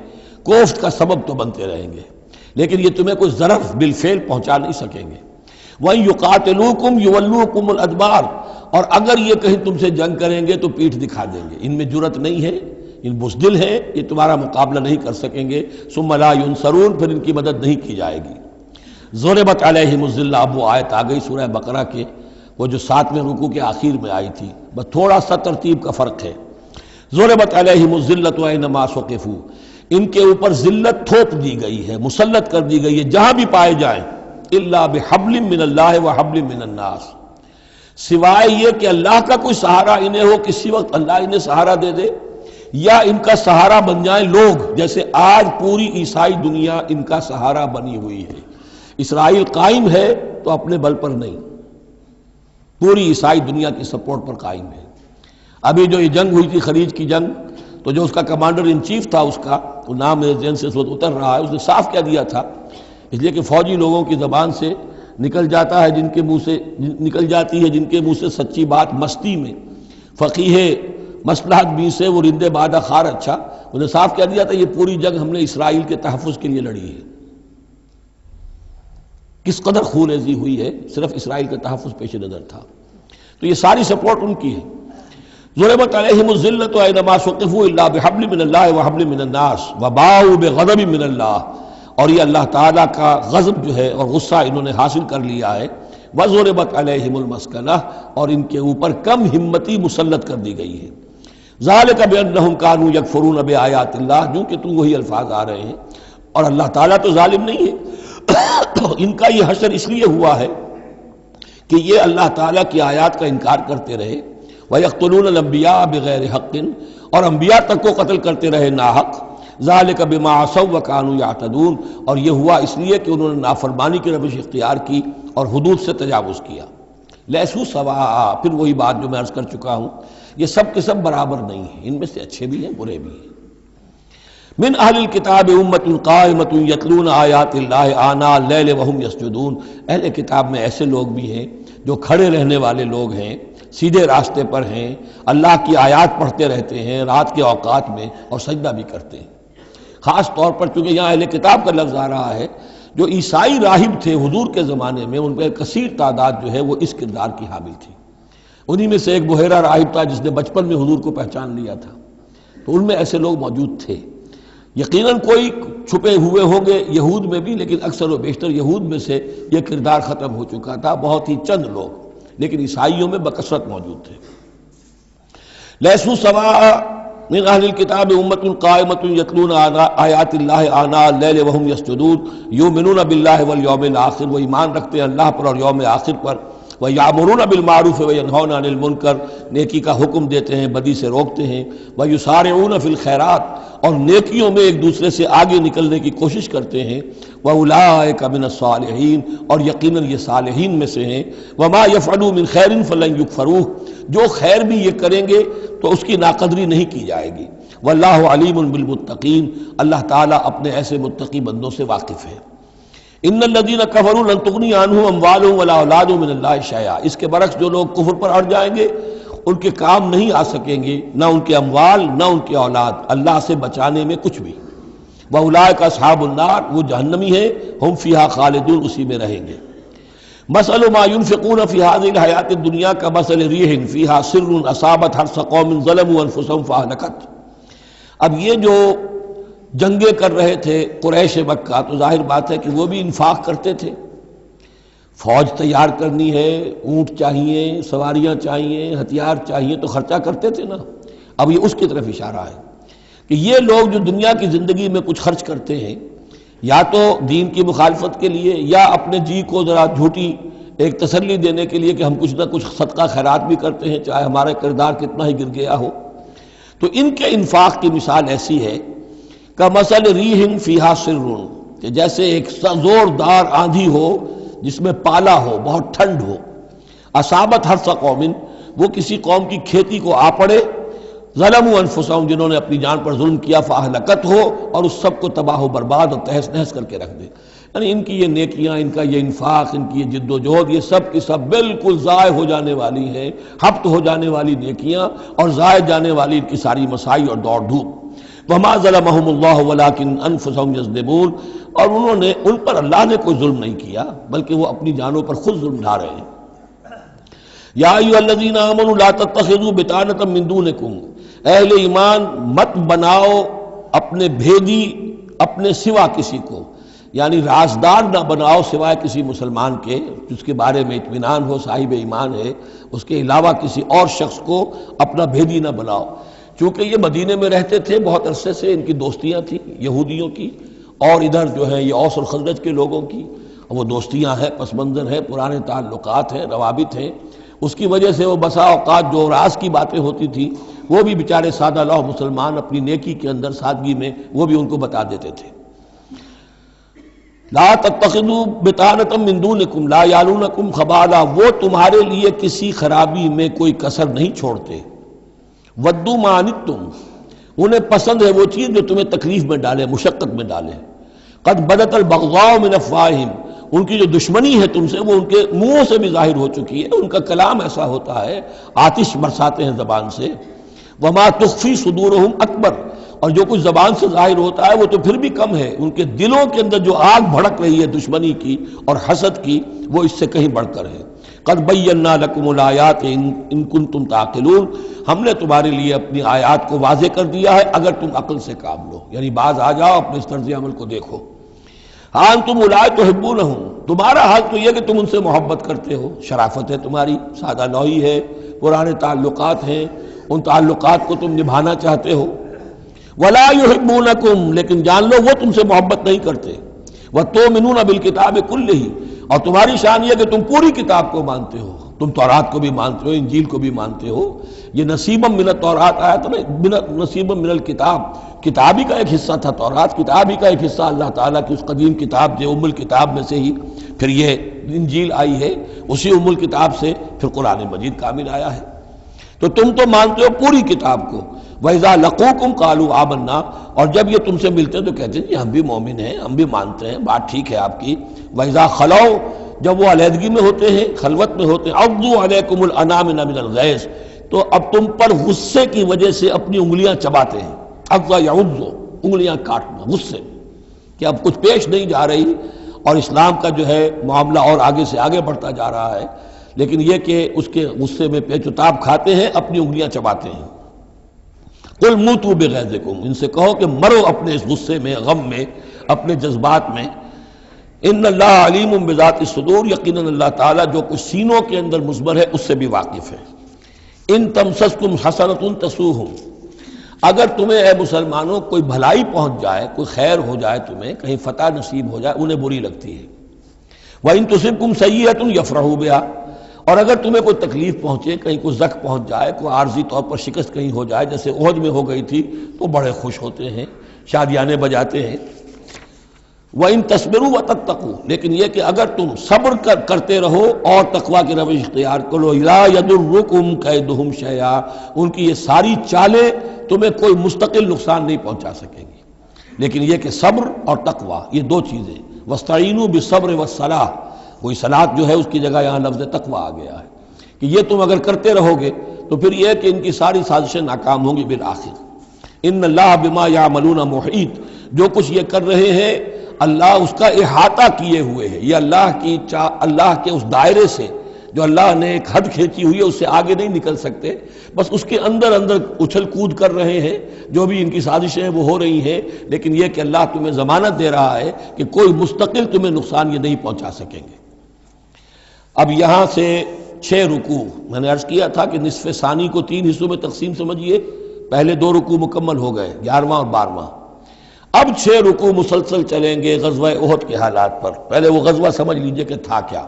کوفت کا سبب تو بنتے رہیں گے، لیکن یہ تمہیں کوئی ضرر بالفعل پہنچا نہیں سکیں گے۔ وَإِن يُقَاتِلُوكُمْ يُوَلُّوكُمُ الْأَدْبَارَ، اور اگر یہ کہیں تم سے جنگ کریں گے تو پیٹھ دکھا دیں گے، ان میں جرأت نہیں ہے، ان بزدل ہیں، یہ تمہارا مقابلہ نہیں کر سکیں گے۔ ثُمَّ لَا يُنصَرُونَ، پھر ان کی مدد نہیں کی جائے گی۔ ضُرِبَتْ عَلَيْهِمُ الذِّلَّةُ، اب وہ آیت آ گئی سورہ بقرہ کے وہ جو 7ویں رکوع کے آخر میں آئی تھی، بس تھوڑا سا ترتیب کا فرق ہے۔ ضُرِبَتْ عَلَيْهِمُ الذِّلَّةُ أَيْنَمَا ثُقِفُوا، ان کے اوپر ذلت تھوپ دی گئی ہے، مسلط کر دی گئی ہے جہاں بھی پائے جائیں، الا بحبل من اللہ وحبل من الناس، سوائے یہ کہ اللہ کا کوئی سہارا انہیں ہو، کسی وقت اللہ انہیں سہارا دے دے، یا ان کا سہارا بن جائیں لوگ، جیسے آج پوری عیسائی دنیا ان کا سہارا بنی ہوئی ہے۔ اسرائیل قائم ہے تو اپنے بل پر نہیں، پوری عیسائی دنیا کی سپورٹ پر قائم ہے۔ ابھی جو یہ جنگ ہوئی تھی خلیج کی جنگ، تو جو اس کا کمانڈر ان چیف تھا، اس کا وہ نام میرے ذہن سے اس وقت اتر رہا ہے، اس نے صاف کہہ دیا تھا، اس لیے کہ فوجی لوگوں کی زبان سے نکل جاتا ہے، جن کے منہ سے نکل جاتی ہے، جن کے منہ سے سچی بات مستی میں، فقیہ مصلحت بھی سے وہ رندے بادہ خار اچھا، انہوں نے صاف کہہ دیا تھا یہ پوری جنگ ہم نے اسرائیل کے تحفظ کے لیے لڑی ہے۔ کس قدر خون ریزی ہوئی ہے، صرف اسرائیل کا تحفظ پیش نظر تھا، تو یہ ساری سپورٹ ان کی ہے۔ ضربت علیہم الذلۃ اینما ثقفوا الا بحبل من اللہ وحبل من الناس وباؤوا بغضب من اللہ، اور یہ اللہ تعالیٰ کا غضب جو ہے اور غصہ انہوں نے حاصل کر لیا ہے۔ وضربت علیہم المسکنہ، اور ان کے اوپر کم ہمتی مسلط کر دی گئی ہے۔ ذالک بانہم کانوا یکفرون بآیات اللہ، جو کہ تو وہی الفاظ آ رہے ہیں، اور اللہ تعالیٰ تو ظالم نہیں ہے۔ ان کا یہ حشر اس لیے ہوا ہے کہ یہ اللہ تعالیٰ کی آیات کا انکار کرتے رہے، وَيَقْتُلُونَ الْأَنْبِيَاءَ بِغَيْرِ حَقٍّ، اور انبیاء تک کو قتل کرتے رہے ناحق۔ ذَلِكَ بِمَا عَصَوْا وَكَانُوا يَعْتَدُونَ، اور یہ ہوا اس لیے کہ انہوں نے نافرمانی کی روش اختیار کی اور حدود سے تجاوز کیا۔ لیسوا سواء، پھر وہی بات جو میں عرض کر چکا ہوں، یہ سب کے سب برابر نہیں ہیں، ان میں سے اچھے بھی ہیں برے بھی ہیں۔ من اہل الکتاب امۃ قائمۃ یتلون آیات اللہ آناء اللیل وہم یسجدون، اہل کتاب میں ایسے لوگ بھی ہیں جو کھڑے رہنے والے لوگ ہیں، سیدھے راستے پر ہیں، اللہ کی آیات پڑھتے رہتے ہیں رات کے اوقات میں اور سجدہ بھی کرتے ہیں۔ خاص طور پر چونکہ یہاں اہل کتاب کا لفظ آ رہا ہے، جو عیسائی راہب تھے حضور کے زمانے میں، ان پہ کثیر تعداد جو ہے وہ اس کردار کی حامل تھی۔ انہی میں سے ایک بحیرہ راہب تھا جس نے بچپن میں حضور کو پہچان لیا تھا، تو ان میں ایسے لوگ موجود تھے۔ یقیناً کوئی چھپے ہوئے ہوں گے یہود میں بھی، لیکن اکثر و بیشتر یہود میں سے یہ کردار ختم ہو چکا تھا، بہت ہی چند لوگ، لیکن عیسائیوں میں بکثرت موجود تھے۔ لیسوا سواء من اہل الکتاب امۃ قائمۃ یتلون آیات اللہ آناء اللیل وہم یسجدون یؤمنون باللہ والیوم الآخر، وہ ایمان رکھتے ہیں اللہ پر اور یوم آخر پر، وَيَأْمُرُونَ بِالْمَعْرُوفِ وَيَنْهَوْنَ عَنِ الْمُنْكَرِ، نیکی کا حکم دیتے ہیں بدی سے روکتے ہیں، وَيُسَارِعُونَ فِي الْخَيْرَاتِ، اور نیکیوں میں ایک دوسرے سے آگے نکلنے کی کوشش کرتے ہیں، وَأُولَٰئِكَ مِنَ الصَّالِحِينَ، اور یقیناً یہ صالحین میں سے ہیں، وَمَا يَفْعَلُوا مِنْ خَيْرٍ فَلَنْ يُكْفَرُوهُ، جو خیر بھی یہ کریں گے تو اس کی ناقدری نہیں کی جائے گی۔ وَاللَّهُ عَلِيمٌ بِالْمُتَّقِينَ، اللہ تعالیٰ اپنے ایسے متقی بندوں سے واقف ہے۔ ان الذین کفروا لن تغنی عنہم اموالہم ولا اولادہم من اللہ شیئا، اس کے برعکس جو لوگ کفر پر اڑ جائیں گے ان کے کام نہیں آ سکیں گے، نہ ان کے اموال نہ ان کی اولاد، اللہ سے بچانے میں کچھ بھی۔ وَأُولَٰئِكَ أَصْحَابُ النَّارِ، وہ جہنمی ہیں، ہم فیہا خالدون، اسی میں رہیں گے۔ مثل ما ينفقون في هذه الحیات الدنیا كمثل ريح فيها سر اصابت حرث قوم ظلموا انفسهم فاهلكت۔ اب یہ جو جنگیں کر رہے تھے قریش مکہ، تو ظاہر بات ہے کہ وہ بھی انفاق کرتے تھے، فوج تیار کرنی ہے، اونٹ چاہیے، سواریاں چاہیے، ہتھیار چاہیے، تو خرچہ کرتے تھے نا۔ اب یہ اس کی طرف اشارہ ہے کہ یہ لوگ جو دنیا کی زندگی میں کچھ خرچ کرتے ہیں، یا تو دین کی مخالفت کے لیے، یا اپنے جی کو ذرا جھوٹی ایک تسلی دینے کے لیے کہ ہم کچھ نہ کچھ صدقہ خیرات بھی کرتے ہیں، چاہے ہمارا کردار کتنا ہی گر گیا ہو، تو ان کے انفاق کی مثال ایسی ہے کمثل ریح فیہا سر، کہ جیسے ایک زوردار آندھی ہو جس میں پالا ہو، بہت ٹھنڈ ہو، اصابت حرث قوم، وہ کسی قوم کی کھیتی کو آ پڑے، ظلموا انفسہم، جنہوں نے اپنی جان پر ظلم کیا، فاہلکت ہو، اور اس سب کو تباہ و برباد اور تہس نہس کر کے رکھ دے۔ یعنی ان کی یہ نیکیاں، ان کا یہ انفاق، ان کی یہ جد و جہد، یہ سب کی سب بالکل ضائع ہو جانے والی ہیں، ہبط ہو جانے والی نیکیاں، اور ضائع جانے والی ان کی ساری مساعی اور دوڑ دھوپ۔ وما ظلمهم اللہ ولکن انفسہم یظلمون، اور انہوں نے، ان پر اللہ نے کوئی ظلم نہیں کیا، بلکہ وہ اپنی جانوں پر خود ظلم ڈھا رہے ہیں۔ یا ایھا الذین آمنوا لا تتخذوا بطانۃ من دونکم، اہل ایمان مت بناؤ اپنے بھیدی اپنے سوا کسی کو، یعنی رازدار نہ بناؤ سوائے کسی مسلمان کے جس کے بارے میں اطمینان ہو، صاحب ایمان ہے، اس کے علاوہ کسی اور شخص کو اپنا بھیدی نہ بناؤ۔ چونکہ یہ مدینے میں رہتے تھے بہت عرصے سے، ان کی دوستیاں تھیں یہودیوں کی، اور ادھر جو ہے یہ اوس اور خزرج کے لوگوں کی، وہ دوستیاں ہیں، پس منظر ہے، پرانے تعلقات ہیں، روابط ہیں، اس کی وجہ سے وہ بسا اوقات جو راز کی باتیں ہوتی تھیں وہ بھی بیچارے سادہ لوح مسلمان اپنی نیکی کے اندر، سادگی میں، وہ بھی ان کو بتا دیتے تھے۔ لا تتخذوا بطانۃ من دونکم لا یالونکم خبالا، وہ تمہارے لیے کسی خرابی میں کوئی کسر نہیں چھوڑتے۔ ودوا ما عنتم، انہیں پسند ہے وہ چیز جو تمہیں تکلیف میں ڈالے، مشقت میں ڈالے۔ قد بدت البغضاء من افواہہم، ان کی جو دشمنی ہے تم سے وہ ان کے منہوں سے بھی ظاہر ہو چکی ہے، ان کا کلام ایسا ہوتا ہے، آتش برساتے ہیں زبان سے۔ وما تخفی صدورہم اکبر، اور جو کچھ زبان سے ظاہر ہوتا ہے وہ تو پھر بھی کم ہے، ان کے دلوں کے اندر جو آگ بھڑک رہی ہے دشمنی کی اور حسد کی، وہ اس سے کہیں بڑھ کر ہے۔ قد بینا لکم الآیات ان کنتم تعقلون، ہم نے تمہارے لیے اپنی آیات کو واضح کر دیا ہے اگر تم عقل سے کام لو، یعنی باز آ جاؤ، اپنے اس طرز عمل کو دیکھو۔ ہاں تم اولئک تحبونہم، تمہارا حال تو یہ کہ تم ان سے محبت کرتے ہو، شرافت ہے تمہاری، سادہ لوحی ہے، پرانے تعلقات ہیں، ان تعلقات کو تم نبھانا چاہتے ہو۔ ولا یحبونکم، لیکن جان لو وہ تم سے محبت نہیں کرتے۔ وتؤمنون بالکتاب کلہ، اور تمہاری شان یہ کہ تم پوری کتاب کو مانتے ہو، تم تورات کو بھی مانتے ہو، انجیل کو بھی مانتے ہو۔ یہ نصیبا من التورات آیا تو نصیبا من الکتاب، کتاب ہی کا ایک حصہ تھا تورات، کتاب ہی کا ایک حصہ اللہ تعالیٰ کی اس قدیم کتاب جو ام الکتاب میں سے ہی پھر یہ انجیل آئی ہے، اسی ام الکتاب سے پھر قرآن مجید کامل آیا ہے۔ تو تم تو مانتے ہو پوری کتاب کو۔ وَإِذَا لَقُوكُمْ قَالُوا آمَنَّا، اور جب یہ تم سے ملتے ہیں تو کہتے ہیں جی ہم بھی مومن ہیں، ہم بھی مانتے ہیں، بات ٹھیک ہے آپ کی۔ وَإِذَا خَلَوْا، جب وہ علیحدگی میں ہوتے ہیں، خلوت میں ہوتے ہیں، عَضُّوا عَلَيْكُمُ الْأَنَامِلَ مِنَ الْغَيْظِ، تو اب تم پر غصے کی وجہ سے اپنی انگلیاں چباتے ہیں۔ عَضَّ يَعُضُّ، انگلیاں کاٹنا غصے کہ اب کچھ پیش نہیں جا رہی، اور اسلام کا جو ہے معاملہ اور آگے سے آگے بڑھتا جا رہا ہے، لیکن یہ کہ اس کے غصے میں پیچ و تاب کھاتے ہیں، اپنی انگلیاں چباتے ہیں۔ قل موتوا بغیظکم، ان سے کہو کہ مرو اپنے اس غصے میں، غم میں، اپنے جذبات میں۔ ان اللہ علیم بذات الصدور، یقیناً اللہ تعالیٰ جو کچھ سینوں کے اندر مضمر ہے اس سے بھی واقف ہے۔ ان تمسسکم حسنۃ تسؤہم، اگر تمہیں اے مسلمانوں کوئی بھلائی پہنچ جائے، کوئی خیر ہو جائے، تمہیں کہیں فتح نصیب ہو جائے، انہیں بری لگتی ہے۔ وَإِن تُصِبْكُمْ سَیِّئَةٌ یفرحوا بہا، اور اگر تمہیں کوئی تکلیف پہنچے، کہیں کوئی زخم پہنچ جائے، کوئی عارضی طور پر شکست کہیں ہو جائے، جیسے احد میں ہو گئی تھی، تو بڑے خوش ہوتے ہیں، شادیانے بجاتے ہیں۔ وَإِن تَصْبِرُوا وَتَتَّقُوا، لیکن یہ کہ اگر تم صبر کرتے رہو اور تقویٰ کی روش اختیار کرو، لَا يَضُرُّكُمْ كَيْدُهُمْ شَيْئًا، ان کی یہ ساری چالیں تمہیں کوئی مستقل نقصان نہیں پہنچا سکے گی۔ لیکن یہ کہ صبر اور تقویٰ، یہ دو چیزیں، وَاسْتَعِینُوا بِالصَّبْرِ وَالصَّلَاةِ، کوئی صلاۃ جو ہے اس کی جگہ یہاں لفظ تقویٰ آ گیا ہے کہ یہ تم اگر کرتے رہو گے تو پھر یہ کہ ان کی ساری سازشیں ناکام ہوں گی بالآخر۔ ان اللہ بما یعملون محیط، جو کچھ یہ کر رہے ہیں اللہ اس کا احاطہ کیے ہوئے ہے، یہ اللہ کے اس دائرے سے جو اللہ نے ایک حد کھینچی ہوئی ہے اس سے آگے نہیں نکل سکتے، بس اس کے اندر اندر اچھل کود کر رہے ہیں، جو بھی ان کی سازشیں ہیں وہ ہو رہی ہیں، لیکن یہ کہ اللہ تمہیں ضمانت دے رہا ہے کہ کوئی مستقل تمہیں نقصان یہ نہیں پہنچا سکیں گے۔ اب یہاں سے 6 رکوع، میں نے عرض کیا تھا کہ نصف ثانی کو 3 حصوں میں تقسیم سمجھیے، پہلے 2 رکوع مکمل ہو گئے، 11واں اور 12واں۔ اب 6 رکوع مسلسل چلیں گے غزوہ احد کے حالات پر۔ پہلے وہ غزوہ سمجھ لیجئے کہ تھا کیا۔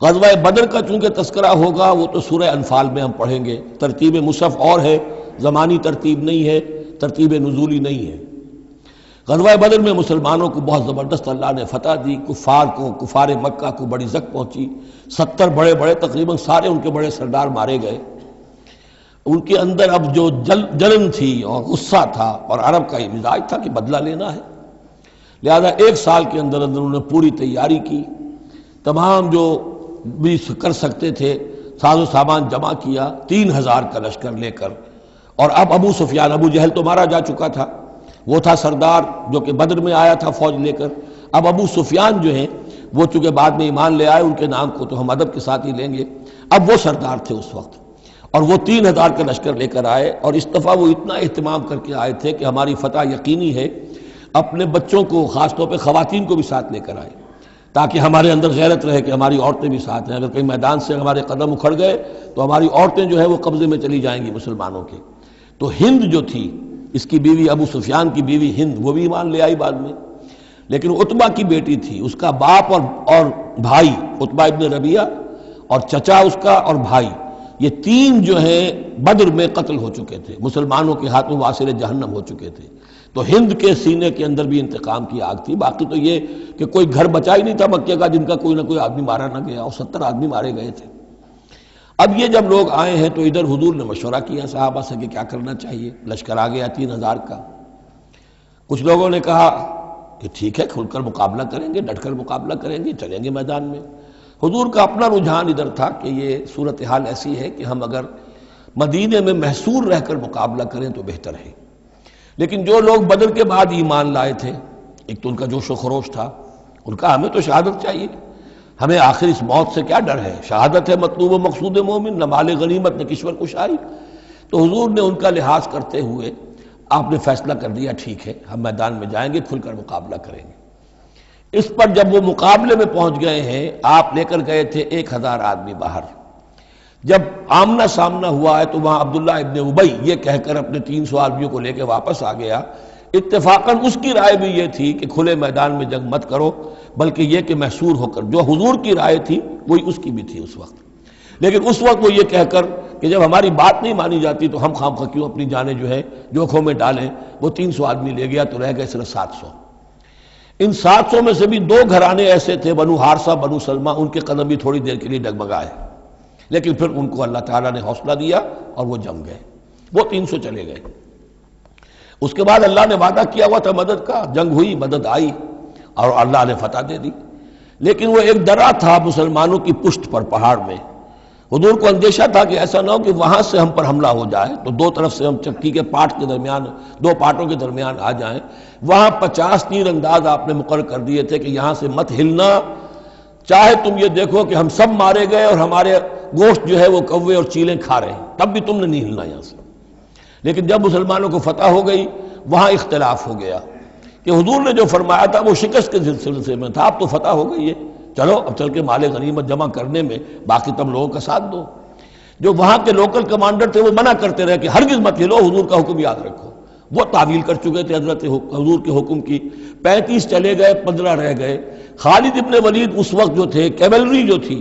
غزوہ بدر کا چونکہ تذکرہ ہوگا وہ تو سورہ انفال میں ہم پڑھیں گے، ترتیب مصحف اور ہے، زمانی ترتیب نہیں ہے، ترتیب نزولی نہیں ہے۔ غزوہ بدر میں مسلمانوں کو بہت زبردست اللہ نے فتح دی، کفار مکہ کو بڑی زک پہنچی، 70 بڑے بڑے تقریباً سارے ان کے بڑے سردار مارے گئے۔ ان کے اندر اب جو جلن تھی اور غصہ تھا، اور عرب کا یہ مزاج تھا کہ بدلہ لینا ہے، لہذا 1 سال کے اندر انہوں نے پوری تیاری کی، تمام جو بھی کر سکتے تھے ساز و سامان جمع کیا، 3000 کا لشکر لے کر۔ اور اب ابو سفیان، ابو جہل تو مارا جا چکا تھا، وہ تھا سردار جو کہ بدر میں آیا تھا فوج لے کر۔ اب ابو سفیان جو ہیں وہ چونکہ بعد میں ایمان لے آئے، ان کے نام کو تو ہم ادب کے ساتھ ہی لیں گے، اب وہ سردار تھے اس وقت، اور وہ 3000 کا لشکر لے کر آئے، اور اس دفعہ وہ اتنا اہتمام کر کے آئے تھے کہ ہماری فتح یقینی ہے، اپنے بچوں کو خاص طور پہ خواتین کو بھی ساتھ لے کر آئے تاکہ ہمارے اندر غیرت رہے کہ ہماری عورتیں بھی ساتھ ہیں، اگر کہیں میدان سے ہمارے قدم اکھڑ گئے تو ہماری عورتیں جو ہے وہ قبضے میں چلی جائیں گی مسلمانوں کے۔ تو ہند جو تھی، اس کی بیوی ابو سفیان کی بیوی ہند، وہ بھی ایمان لے آئی بعد میں، لیکن عتبہ کی بیٹی تھی، اس کا باپ اور بھائی عتبہ ابن ربیعہ، اور چچا اس کا اور بھائی، یہ 3 جو ہیں بدر میں قتل ہو چکے تھے، مسلمانوں کے ہاتھوں واصل جہنم ہو چکے تھے۔ تو ہند کے سینے کے اندر بھی انتقام کی آگ تھی۔ باقی تو یہ کہ کوئی گھر بچا ہی نہیں تھا مکے کا جن کا کوئی نہ کوئی آدمی مارا نہ گیا، اور 70 آدمی مارے گئے تھے۔ اب یہ جب لوگ آئے ہیں تو ادھر حضور نے مشورہ کیا صحابہ سے کہ کیا کرنا چاہیے، لشکر آ گیا 3000 کا۔ کچھ لوگوں نے کہا کہ ٹھیک ہے، کھل کر مقابلہ کریں گے، ڈٹ کر مقابلہ کریں گے، چلیں گے میدان میں۔ حضور کا اپنا رجحان ادھر تھا کہ یہ صورتحال ایسی ہے کہ ہم اگر مدینے میں محصور رہ کر مقابلہ کریں تو بہتر ہے۔ لیکن جو لوگ بدر کے بعد ایمان لائے تھے، ایک تو ان کا جوش و خروش تھا، ان کا ہمیں تو شہادت چاہیے، ہمیں آخر اس موت سے کیا ڈر ہے، شہادت ہے مطلوب و مقصود مومن، نہ مال غنیمت نہ کشور کشائی۔ تو حضور نے ان کا لحاظ کرتے ہوئے آپ نے فیصلہ کر دیا ٹھیک ہے ہم میدان میں جائیں گے، کھل کر مقابلہ کریں گے۔ اس پر جب وہ مقابلے میں پہنچ گئے ہیں، آپ لے کر گئے تھے 1000 آدمی باہر۔ جب آمنا سامنا ہوا ہے تو وہاں عبداللہ ابن ابی یہ کہہ کر اپنے 300 آدمیوں کو لے کے واپس آ گیا۔ اتفاقاً اس کی رائے بھی یہ تھی کہ کھلے میدان میں جنگ مت کرو، بلکہ یہ کہ محصور ہو کر، جو حضور کی رائے تھی وہی اس کی بھی تھی اس وقت۔ لیکن اس وقت وہ یہ کہہ کر کہ جب ہماری بات نہیں مانی جاتی تو ہم خام خواہ کیوں اپنی جانیں جو ہے جوکھوں میں ڈالیں، وہ 300 آدمی لے گیا تو رہ گئے صرف 700۔ ان 700 میں سے بھی 2 گھرانے ایسے تھے، بنو حارثہ بنو سلمہ، ان کے قدم بھی تھوڑی دیر کے لیے ڈگمگائے، لیکن پھر ان کو اللہ تعالیٰ نے حوصلہ دیا اور وہ جم گئے، وہ 300 چلے گئے۔ اس کے بعد اللہ نے وعدہ کیا ہوا تھا مدد کا، جنگ ہوئی، مدد آئی اور اللہ نے فتح دے دی، لیکن وہ ایک درہ تھا مسلمانوں کی پشت پر پہاڑ میں۔ حضور کو اندیشہ تھا کہ ایسا نہ ہو کہ وہاں سے ہم پر حملہ ہو جائے، تو 2 طرف سے ہم چکی کے پاٹ کے درمیان، 2 پاٹوں کے درمیان آ جائیں۔ وہاں 50 تیر انداز آپ نے مقرر کر دیے تھے کہ یہاں سے مت ہلنا، چاہے تم یہ دیکھو کہ ہم سب مارے گئے اور ہمارے گوشت جو ہے وہ کوے اور چیلیں کھا رہے ہیں، تب بھی تم نے نہیں ہلنا یہاں سے۔ لیکن جب مسلمانوں کو فتح ہو گئی وہاں اختلاف ہو گیا کہ حضور نے جو فرمایا تھا وہ شکست کے سلسلے میں تھا، اب تو فتح ہو گئی ہے، چلو اب چل کے مال غنیمت جمع کرنے میں باقی تم لوگوں کا ساتھ دو۔ جو وہاں کے لوکل کمانڈر تھے وہ منع کرتے رہے کہ ہرگز مت ہلو، حضور کا حکم یاد رکھو۔ وہ تعویل کر چکے تھے حضرت حضور کے حکم کی۔ 35 چلے گئے، 15 رہ گئے۔ خالد ابن ولید اس وقت جو تھے، کیولری جو تھی،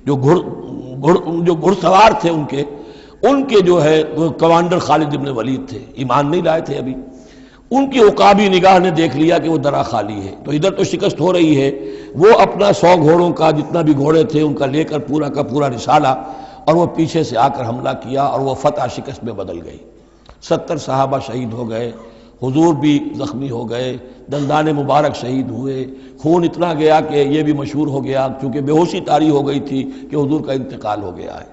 جو گھڑ سوار تھے ان کے جو ہے وہ کمانڈر خالد ابن ولید تھے، ایمان نہیں لائے تھے ابھی۔ ان کی عقابی نگاہ نے دیکھ لیا کہ وہ درہ خالی ہے، تو ادھر تو شکست ہو رہی ہے، وہ اپنا 100 گھوڑوں کا جتنا بھی گھوڑے تھے ان کا لے کر پورا کا پورا رسالہ، اور وہ پیچھے سے آ کر حملہ کیا اور وہ فتح شکست میں بدل گئی۔ 70 صحابہ شہید ہو گئے، حضور بھی زخمی ہو گئے، دندان مبارک شہید ہوئے، خون اتنا گیا کہ یہ بھی مشہور ہو گیا، چونکہ بے ہوشی طاری ہو گئی تھی کہ حضور کا انتقال ہو گیا ہے۔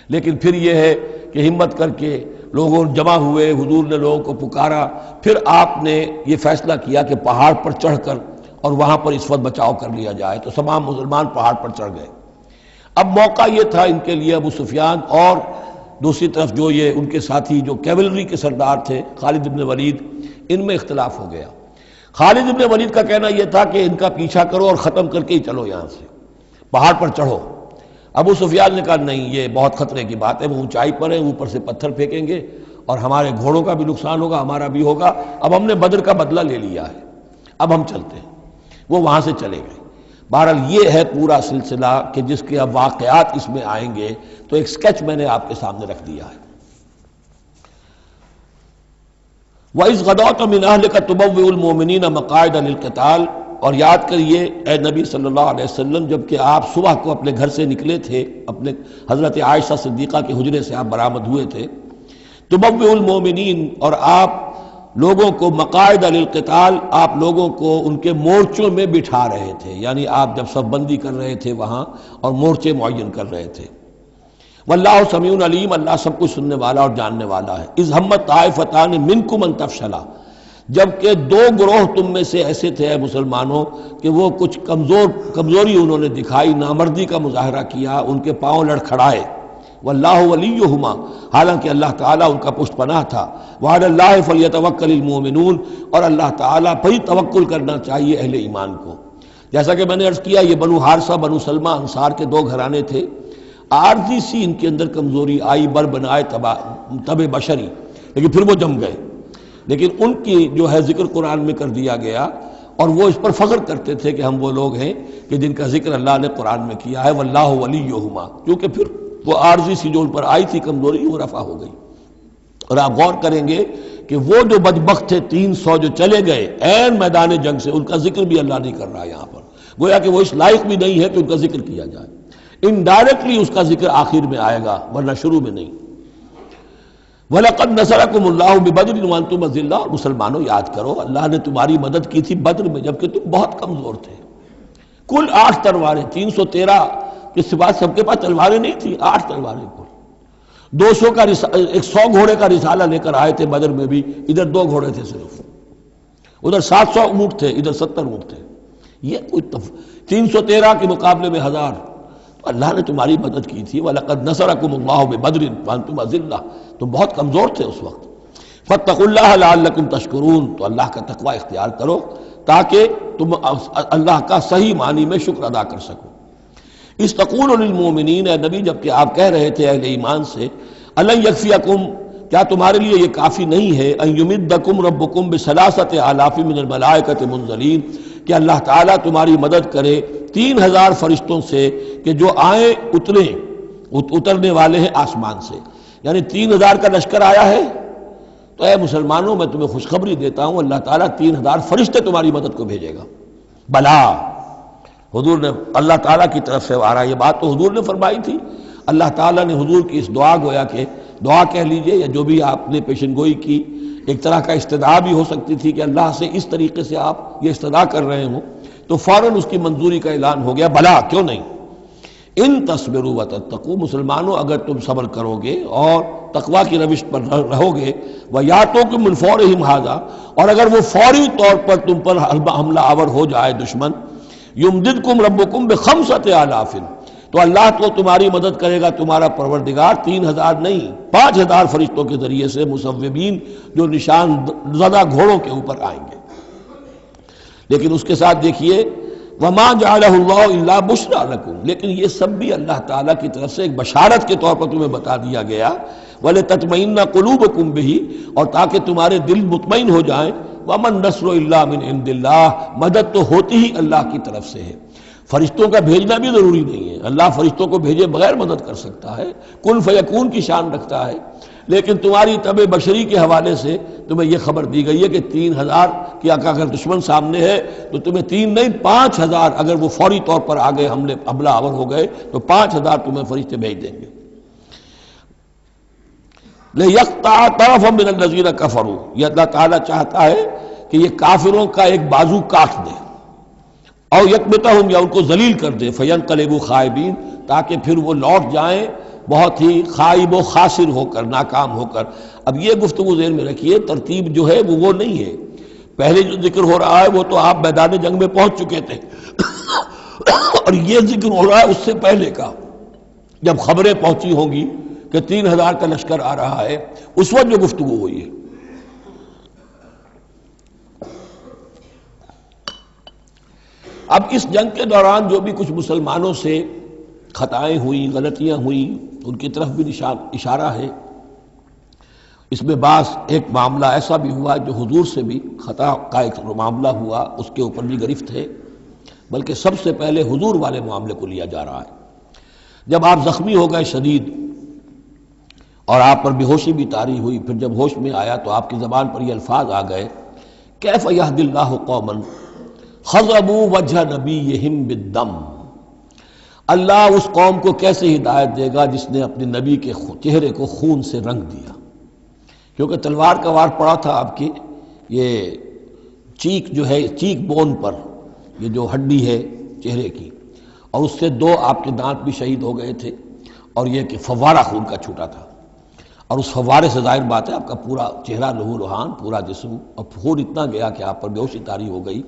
لیکن پھر یہ ہے کہ ہمت کر کے لوگوں جمع ہوئے، حضور نے لوگوں کو پکارا، پھر آپ نے یہ فیصلہ کیا کہ پہاڑ پر چڑھ کر اور وہاں پر اس وقت بچاؤ کر لیا جائے، تو تمام مسلمان پہاڑ پر چڑھ گئے۔ اب موقع یہ تھا ان کے لیے، ابو سفیان اور دوسری طرف جو یہ ان کے ساتھی جو کیولری کے سردار تھے خالد بن ولید، ان میں اختلاف ہو گیا۔ خالد بن ولید کا کہنا یہ تھا کہ ان کا پیچھا کرو اور ختم کر کے ہی چلو، یہاں سے پہاڑ پر چڑھو۔ ابو سفیان نے کہا نہیں، یہ بہت خطرے کی بات ہے، وہ اونچائی پر ہے، اوپر سے پتھر پھینکیں گے اور ہمارے گھوڑوں کا بھی نقصان ہوگا، ہمارا بھی ہوگا، اب ہم نے بدر کا بدلہ لے لیا ہے، اب ہم چلتے ہیں۔ وہ وہاں سے چلے گئے۔ بہرحال یہ ہے پورا سلسلہ کہ جس کے اب واقعات اس میں آئیں گے، تو ایک سکیچ میں نے آپ کے سامنے رکھ دیا ہے۔ وَإِذْ غَدَوْتَ مِنْ أَهْلِكَ تُبَوِّئُ الْمُؤْمِنِينَ مَقَاعِدَ لِلْقِتَالِ، اور یاد کریے اے نبی صلی اللہ علیہ وسلم، جب کہ آپ صبح کو اپنے گھر سے نکلے تھے، اپنے حضرت عائشہ صدیقہ کے حجرے سے آپ برآمد ہوئے تھے، تُبَوِّئُ الْمُؤْمِنِينَ، اور آپ لوگوں کو مقاعد للقتال، آپ لوگوں کو ان کے مورچوں میں بٹھا رہے تھے، یعنی آپ جب صف بندی کر رہے تھے وہاں اور مورچے معین کر رہے تھے۔ واللہ سمیع علیم، اللہ سب کچھ سننے والا اور جاننے والا ہے۔ اذ ہمت طائفتان منکم ان تفشلا، جبکہ دو گروہ تم میں سے ایسے تھے اے مسلمانوں کہ وہ کچھ کمزوری انہوں نے دکھائی، نامردی کا مظاہرہ کیا، ان کے پاؤں لڑکھڑائے۔ واللہ ولیہما، حالانکہ اللہ تعالیٰ ان کا پشت پناہ تھا۔ وعلی اللہ فلیتوکل المؤمنون، اور اللہ تعالیٰ پر ہی توکل کرنا چاہیے اہل ایمان کو۔ جیسا کہ میں نے عرض کیا، یہ بنو حارثہ بنو سلمہ انصار کے دو گھرانے تھے، عارضی سی ان کے اندر کمزوری آئی، بر بنائے تب بشری، لیکن پھر وہ جم گئے۔ لیکن ان کی جو ہے ذکر قرآن میں کر دیا گیا، اور وہ اس پر فخر کرتے تھے کہ ہم وہ لوگ ہیں کہ جن کا ذکر اللہ نے قرآن میں کیا ہے، واللہ ولیہما، کیونکہ پھر وہ عارضی سی جو ان پر آئی تھی کمزوری، وہ رفع ہو گئی۔ اور آپ غور کریں گے کہ وہ جو بدبخت تھے 300 جو چلے گئے عین میدان جنگ سے، ان کا ذکر بھی اللہ نہیں کر رہا یہاں پر، گویا کہ وہ اس لائق بھی نہیں ہے کہ ان کا ذکر کیا جائے۔ انڈائریکٹلی اس کا ذکر آخر میں آئے گا، ورنہ شروع میں نہیں۔ وَلَقَدْ نَصَرَكُمُ اللَّهُ بِبَدْرٍ وَأَنْتُمْ أَذِلَّةٌ، مسلمانوں یاد کرو اللہ نے تمہاری مدد کی تھی بدر میں جبکہ تم بہت کمزور تھے۔ کل 8 تلواریں، 313 کے سوا سب کے پاس تلواریں نہیں تھیں، 8 تلواریں کل۔ 200 کا 100 گھوڑے کا رسالہ لے کر آئے تھے بدر میں بھی، ادھر 2 گھوڑے تھے صرف، ادھر 700 اونٹ تھے، ادھر 70 اونٹ تھے۔ یہ کوئی 313 کے مقابلے میں 1000، اللہ نے تمہاری مدد کی تھی۔ وَلَقَدْ نَصَرَكُمُ اللَّهُ بِبَدْرٍ وَأَنْتُمْ أَذِلَّةٌ، تم بہت کمزور تھے اس وقت۔ فَاتَّقُوا اللَّهَ لَعَلَّكُمْ تَشْكُرُونَ، تو اللہ کا تقوی اختیار کرو تاکہ تم اللہ کا صحیح معنی میں شکر ادا کر سکو۔ اِذْ تَقُولُ لِلْمُؤْمِنِينَ، اے نبی جب کہ آپ کہہ رہے تھے اہل ایمان سے، أَلَنْ يَكْفِيَكُمْ، کیا تمہارے لیے یہ کافی نہیں ہے، أَنْ يُمِدَّكُمْ رَبُّكُمْ بِثَلَاثَةِ آلَافٍ مِنَ الْمَلَائِكَةِ مُنزَلِينَ، کہ اللہ تعالیٰ تمہاری مدد کرے 3000 فرشتوں سے کہ جو آئیں اترنے والے ہیں آسمان سے، یعنی 3000 کا لشکر آیا ہے۔ تو اے مسلمانوں میں تمہیں خوشخبری دیتا ہوں، اللہ تعالیٰ 3000 فرشتے تمہاری مدد کو بھیجے گا۔ بلا، حضور نے اللہ تعالیٰ کی طرف سے آ رہا، یہ بات تو حضور نے فرمائی تھی، اللہ تعالیٰ نے حضور کی اس دعا، گویا کہ دعا کہہ لیجئے یا جو بھی آپ نے پیشن گوئی کی، ایک طرح کا استدعا بھی ہو سکتی تھی کہ اللہ سے اس طریقے سے آپ یہ استدعا کر رہے ہوں، تو فوراً اس کی منظوری کا اعلان ہو گیا، بلا کیوں نہیں۔ ان تصبروا وتتقوا، مسلمانوں اگر تم صبر کرو گے اور تقوی کی روش پر رہو گے، وَيَأْتُوكُم مِّن فَوْرِهِمْ هَٰذَا، اور اگر وہ فوری طور پر تم پر حملہ آور ہو جائے دشمن، يُمْدِدْكُمْ رَبُّكُمْ بِخَمْسَةِ آلَافٍ، تو اللہ تو تمہاری مدد کرے گا تمہارا پروردگار 3000 نہیں 5000 فرشتوں کے ذریعے سے، مصوبین جو نشان زدہ گھوڑوں کے اوپر آئیں گے۔ لیکن اس کے ساتھ دیکھیے وَمَا جَعَلَهُ اللَّهُ إِلَّا بُشْرَىٰ لَكُمْ، لیکن یہ سب بھی اللہ تعالیٰ کی طرف سے ایک بشارت کے طور پر تمہیں بتا دیا گیا، وَلِتَطْمَئِنَّ قُلُوبُكُمْ بِهِ، اور تاکہ تمہارے دل مطمئن ہو جائیں، وَمَا النَّصْرُ إِلَّا مِنْ عِنْدِ اللَّهِ، مدد تو ہوتی ہی اللہ کی طرف سے ہے، فرشتوں کا بھیجنا بھی ضروری نہیں ہے، اللہ فرشتوں کو بھیجے بغیر مدد کر سکتا ہے، کن فیکون کی شان رکھتا ہے۔ لیکن تمہاری طبع بشری کے حوالے سے تمہیں یہ خبر دی گئی ہے کہ 3000 کی اگر دشمن سامنے ہے تو تمہیں 3 نہیں 5000، اگر وہ فوری طور پر آگے حملہ آور ہو گئے تو 5000 تمہیں فرشتے بھیج دیں گے۔ لِيَقْطَعَ طَرَفًا مِّنَ الَّذِينَ كَفَرُوا، یہ اللہ تعالیٰ چاہتا ہے کہ یہ کافروں کا ایک بازو کاٹ دے، اور یکبتہم، یا ان کو ذلیل کر دے، فینقلبوا خائبین، تاکہ پھر وہ لوٹ جائیں بہت ہی خائب و خاسر ہو کر، ناکام ہو کر۔ اب یہ گفتگو ذہن میں رکھیے، ترتیب جو ہے وہ نہیں ہے۔ پہلے جو ذکر ہو رہا ہے وہ تو آپ میدان جنگ میں پہنچ چکے تھے اور یہ ذکر ہو رہا ہے اس سے پہلے کا، جب خبریں پہنچی ہوں گی کہ 3000 کا لشکر آ رہا ہے، اس وقت جو گفتگو ہوئی ہے۔ اب اس جنگ کے دوران جو بھی کچھ مسلمانوں سے خطائیں ہوئیں، غلطیاں ہوئیں، ان کی طرف بھی اشارہ ہے۔ اس میں بعض ایک معاملہ ایسا بھی ہوا جو حضور سے بھی خطا کا ایک معاملہ ہوا، اس کے اوپر بھی گرفت ہے، بلکہ سب سے پہلے حضور والے معاملے کو لیا جا رہا ہے۔ جب آپ زخمی ہو گئے شدید اور آپ پر بے ہوشی بھی طاری ہوئی، پھر جب ہوش میں آیا تو آپ کی زبان پر یہ الفاظ آ گئے، کیف یہدی اللہ قوما خضبوا وجہ نبیہم بالدم، اللہ اس قوم کو کیسے ہدایت دے گا جس نے اپنے نبی کے چہرے کو خون سے رنگ دیا، کیونکہ تلوار کا وار پڑا تھا آپ کی یہ چیک جو ہے، چیک بون پر، یہ جو ہڈی ہے چہرے کی، اور اس سے 2 آپ کے دانت بھی شہید ہو گئے تھے، اور یہ کہ فوارہ خون کا چھوٹا تھا، اور اس فوارے سے ظاہر بات ہے آپ کا پورا چہرہ لہو لہان، پورا جسم، اور خون اتنا گیا کہ آپ پر بے ہوشی طاری ہو گئی۔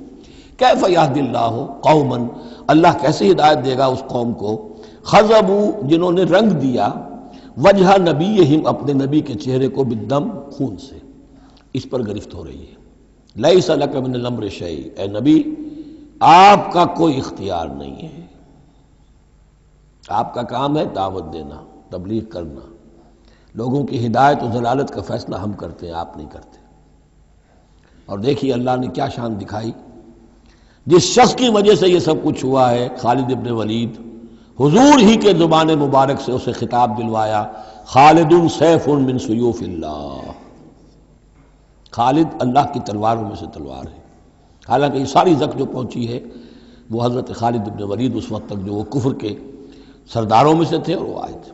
کیف یہدی اللہ قوما، اللہ کیسے ہدایت دے گا اس قوم کو، خضبوا جنہوں نے رنگ دیا، وجہ نبیہم اپنے نبی کے چہرے کو، بالدم خون سے۔ اس پر گرفت ہو رہی ہے۔ لیس لک من الامر شیء، اے نبی آپ کا کوئی اختیار نہیں ہے، آپ کا کام ہے دعوت دینا، تبلیغ کرنا، لوگوں کی ہدایت و ضلالت کا فیصلہ ہم کرتے ہیں، آپ نہیں کرتے۔ اور دیکھیے اللہ نے کیا شان دکھائی، جس شخص کی وجہ سے یہ سب کچھ ہوا ہے، خالد ابن ولید، حضور ہی کے زبان مبارک سے اسے خطاب دلوایا، خالد سیف من سیوف اللہ، خالد اللہ کی تلواروں میں سے تلوار ہے۔ حالانکہ یہ ساری زخ جو پہنچی ہے وہ حضرت خالد ابن ولید اس وقت تک جو وہ کفر کے سرداروں میں سے تھے اور وہ آئے تھے۔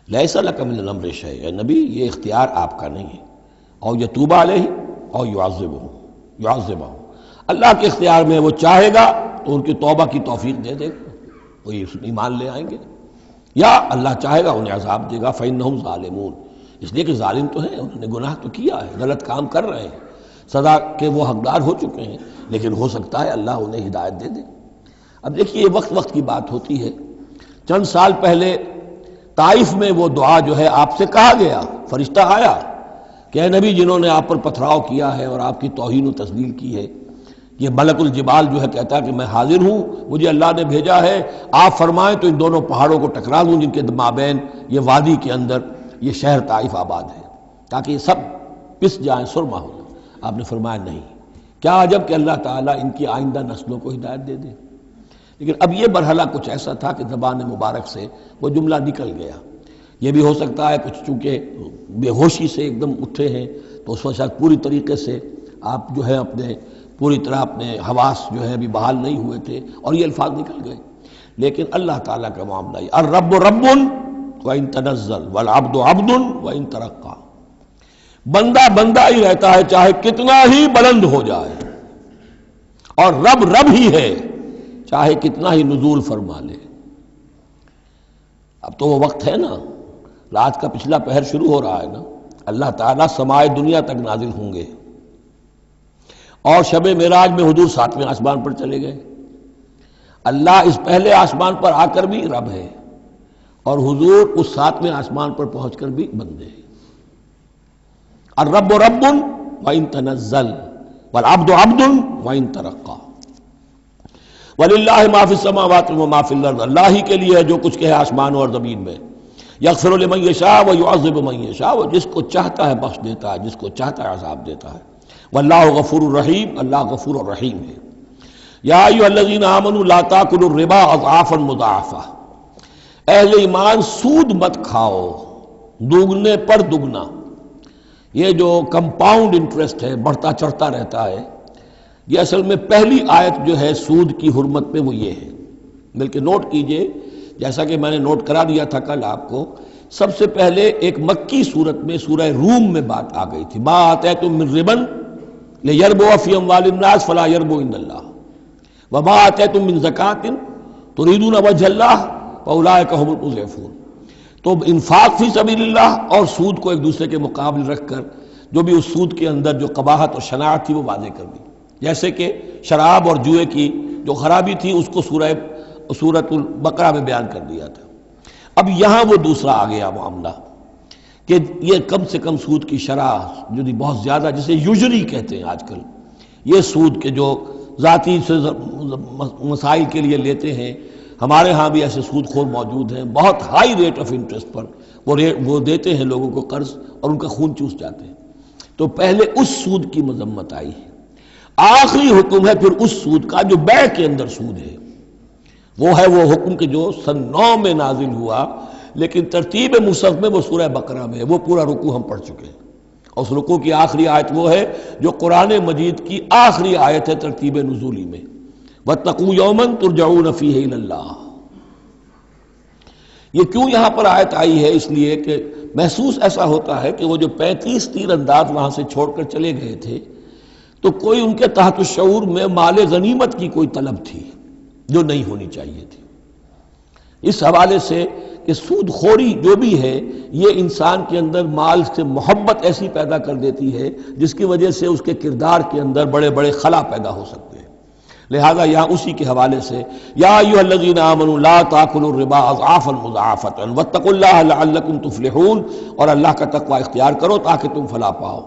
لیس لک من الامر شیء، اے نبی یہ اختیار آپ کا نہیں ہے، او یتوب علیہ او یعذبہ، اللہ کے اختیار میں وہ چاہے گا تو ان کی توبہ کی توفیق دے دے گا، وہ ایمان لے آئیں گے، یا اللہ چاہے گا انہیں عذاب دے گا، فإنہم ظالمون، اس لیے کہ ظالم تو ہیں، انہوں نے گناہ تو کیا ہے، غلط کام کر رہے ہیں، سزا کے وہ حقدار ہو چکے ہیں، لیکن ہو سکتا ہے اللہ انہیں ہدایت دے دے۔ اب دیکھیے یہ وقت کی بات ہوتی ہے، چند سال پہلے طائف میں وہ دعا جو ہے آپ سے کہا گیا، فرشتہ آیا کہ اے نبی جنہوں نے آپ پر پتھراؤ کیا ہے اور آپ کی توہین و تذلیل کی ہے، یہ ملک الجبال جو ہے کہتا ہے کہ میں حاضر ہوں، مجھے اللہ نے بھیجا ہے، آپ فرمائیں تو ان دونوں پہاڑوں کو ٹکرا دوں جن کے مابین یہ وادی کے اندر یہ شہر طائف آباد ہے، تاکہ یہ سب پس جائیں، سرما ہو جائیں۔ آپ نے فرمایا نہیں، کیا عجب کہ اللہ تعالیٰ ان کی آئندہ نسلوں کو ہدایت دے دے۔ لیکن اب یہ مرحلہ کچھ ایسا تھا کہ زبان مبارک سے وہ جملہ نکل گیا۔ یہ بھی ہو سکتا ہے کچھ چونکہ بے ہوشی سے ایک دم اٹھے ہیں تو اس وقت شاید پوری طریقے سے آپ جو ہے اپنے پوری طرح اپنے حواس جو ہے ابھی بحال نہیں ہوئے تھے اور یہ الفاظ نکل گئے۔ لیکن اللہ تعالیٰ کا معاملہ یہ الرب رب وَإِن تنزل والعبد عبد وَإِن ترقى، بندہ بندہ ہی رہتا ہے چاہے کتنا ہی بلند ہو جائے، اور رب رب ہی ہے چاہے کتنا ہی نزول فرما لے۔ اب تو وہ وقت ہے نا، رات کا پچھلا پہر شروع ہو رہا ہے نا، اللہ تعالیٰ سمائے دنیا تک نازل ہوں گے، اور شب معراج میں حضور 7ویں آسمان پر چلے گئے۔ اللہ اس پہلے آسمان پر آ کر بھی رب ہے، اور حضور اس 7ویں آسمان پر پہنچ کر بھی بندے ہیں۔ الرب رب وَإِن تنزل والعبد عبد وَإِن ترقى وَلِلَّهِ مَا فِي السَّمَاوَاتِ وَمَا فِي الْأَرْضِ، اللہ ہی کے لیے ہے جو کچھ کہ ہے آسمانوں اور زمین میں۔ یغفر لمن یشاء ویعذب من یشاء، وہ جس کو چاہتا ہے بخش دیتا ہے، جس کو چاہتا ہے عذاب دیتا ہے۔ واللہ غفور الرحیم، اللہ غفور الرحیم ہے۔ یا ایھا الذین آمنوا لا تاکلوا الربا اضعافا مضاعفہ، اہل ایمان سود مت کھاؤ دوگنے پر دگنا۔ یہ جو کمپاؤنڈ انٹرسٹ ہے، بڑھتا چڑھتا رہتا ہے، یہ اصل میں پہلی آیت جو ہے سود کی حرمت میں وہ یہ ہے۔ بلکہ نوٹ کیجئے، جیسا کہ میں نے نوٹ کرا دیا تھا کل آپ کو، سب سے پہلے ایک مکی صورت میں سورہ روم میں بات آ گئی تھی، ما آتیتم من ربا لیربو فی اموال الناس فلا یربو عند اللہ وما آتیتم من زکاۃ تریدون وجہ اللہ فاولئک هم المضعفون۔ تو انفاق فی سبیل اللہ اور سود کو ایک دوسرے کے مقابل رکھ کر جو بھی اس سود کے اندر جو قباحت اور شناعت تھی وہ واضح کر دی، جیسے کہ شراب اور جوئے کی جو خرابی تھی اس کو سورۃ البقرہ میں بیان کر دیا تھا۔ اب یہاں وہ دوسرا آ گیا معاملہ کہ یہ کم سے کم سود کی شرح جو بہت زیادہ، جسے یوجری کہتے ہیں آج کل، یہ سود کے جو ذاتی مسائل کے لیے لیتے ہیں، ہمارے ہاں بھی ایسے سود خور موجود ہیں، بہت ہائی ریٹ آف انٹرسٹ پر وہ دیتے ہیں لوگوں کو قرض اور ان کا خون چوس جاتے ہیں۔ تو پہلے اس سود کی مذمت آئی ہے، آخری حکم ہے پھر اس سود کا جو بیع کے اندر سود ہے، وہ ہے وہ حکم کہ جو سن 9 میں نازل ہوا، لیکن ترتیب مصحف میں وہ سورہ بقرہ میں ہے، وہ پورا رکوع ہم پڑھ چکے ہیں، اور اس رکوع کی آخری آیت وہ ہے جو قرآن مجید کی آخری آیت ہے ترتیب نزولی میں، وَاتَّقُوا يَوْمًا تُرْجَعُونَ فِيهِ إِلَى اللَّهِ۔ یہ کیوں یہاں پر آیت آئی ہے؟ اس لیے کہ محسوس ایسا ہوتا ہے کہ وہ جو 35 تیر انداز وہاں سے چھوڑ کر چلے گئے تھے تو کوئی ان کے تحت الشعور میں مال غنیمت کی کوئی طلب تھی جو نہیں ہونی چاہیے تھی۔ اس حوالے سے کہ سود خوری جو بھی ہے یہ انسان کے اندر مال سے محبت ایسی پیدا کر دیتی ہے جس کی وجہ سے اس کے کردار کے اندر بڑے بڑے خلا پیدا ہو سکتے ہیں۔ لہذا یہاں اسی کے حوالے سے یا ایھا الذین آمنوا لا تاکلوا الربا اضعافا مضاعفۃ واتقوا اللہ لعلکم تفلحون، اور اللہ کا تقوی اختیار کرو تاکہ تم فلاح پاؤ۔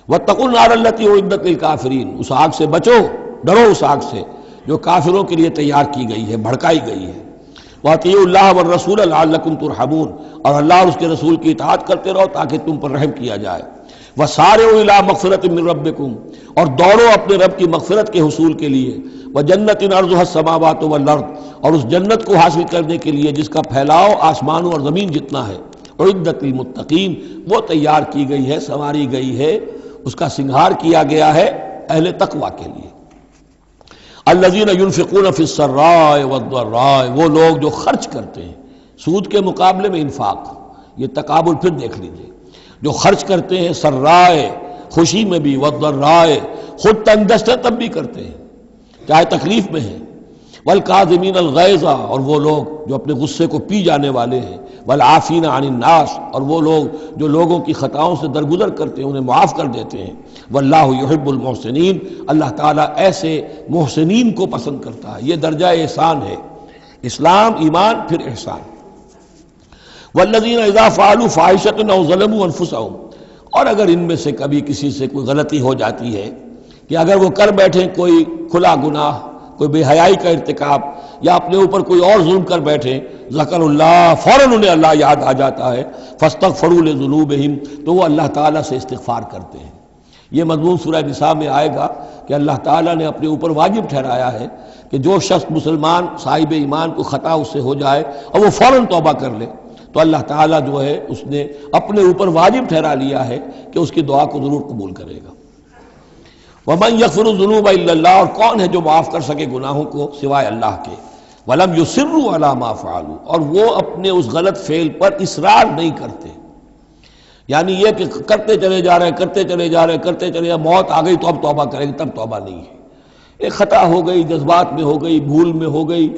واتقوا النار التی اعدت للکافرین، اس آگ سے بچو، ڈرو اس آگ سے جو کافروں کے لیے تیار کی گئی ہے، بھڑکائی گئی ہے۔ وَأَطِیعُوا اللَّهَ وَالرَّسُولَ لَعَلَّکُمْ تُرْحَمُونَ، اور اللہ اور اس کے رسول کی اطاعت کرتے رہو تاکہ تم پر رحم کیا جائے۔ وَسَارِعُوا إِلَىٰ مَغْفِرَةٍ مِّن رَّبِّكُمْ، اور دوڑو اپنے رب کی مغفرت کے حصول کے لیے۔ وَجَنَّةٍ عَرْضُهَا السَّمَاوَاتُ وَالْأَرْضُ، اور اس جنت کو حاصل کرنے کے لیے جس کا پھیلاؤ آسمانوں اور زمین جتنا ہے۔ اعدت للمتقین، وہ تیار کی گئی ہے، سنواری گئی ہے، اس کا سنگھار کیا گیا ہے اہل تقوی کے لیے۔ الذین ينفقون فی السراء والضراء، وہ لوگ جو خرچ کرتے ہیں سود کے مقابلے میں انفاق، یہ تقابل پھر دیکھ لیجئے، جو خرچ کرتے ہیں سرائے خوشی میں بھی، والضراء خود تنگ دست ہے تب بھی کرتے ہیں چاہے تکلیف میں ہیں، والکاظمین الغیظ، اور وہ لوگ جو اپنے غصے کو پی جانے والے ہیں، والعافین عن الناس، اور وہ لوگ جو لوگوں کی خطاؤں سے درگزر کرتے ہیں انہیں معاف کر دیتے ہیں۔ واللہ یحب المحسنین، اللہ تعالیٰ ایسے محسنین کو پسند کرتا ہے، یہ درجہ احسان ہے، اسلام، ایمان، پھر احسان۔ والذین اذا فعلوا فاحشۃ او ظلموا انفسهم، اور اگر ان میں سے کبھی کسی سے کوئی غلطی ہو جاتی ہے کہ اگر وہ کر بیٹھیں کوئی کھلا گناہ، کوئی بے حیائی کا ارتکاب، یا اپنے اوپر کوئی اور ظلم کر بیٹھیں، ذکر اللہ، فوراً انہیں اللہ یاد آ جاتا ہے، فاستغفروا لذنوبہم، تو وہ اللہ تعالیٰ سے استغفار کرتے ہیں۔ یہ مضمون سورہ نساء میں آئے گا کہ اللہ تعالیٰ نے اپنے اوپر واجب ٹھہرایا ہے کہ جو شخص مسلمان صاحب ایمان کو خطا اس سے ہو جائے اور وہ فوراً توبہ کر لے تو اللہ تعالیٰ جو ہے اس نے اپنے اوپر واجب ٹھہرا لیا ہے کہ اس کی دعا کو ضرور قبول کرے گا۔ وَمَن يَغْفِرُ الذُّنُوبَ إِلَّا اللَّهُ، اور کون ہے جو معاف کر سکے گناہوں کو سوائے اللہ کے۔ وَلَمْ يُصِرُّوا عَلَىٰ مَا فَعَلُوا، اور وہ اپنے اس غلط فعل پر اصرار نہیں کرتے، یعنی یہ کہ کرتے چلے جا رہے کرتے چلے جا رہے کرتے چلے جا، موت آ گئی تو اب توبہ کریں گے، تب توبہ نہیں ہے۔ ایک خطا ہو گئی، جذبات میں ہو گئی، بھول میں ہو گئی،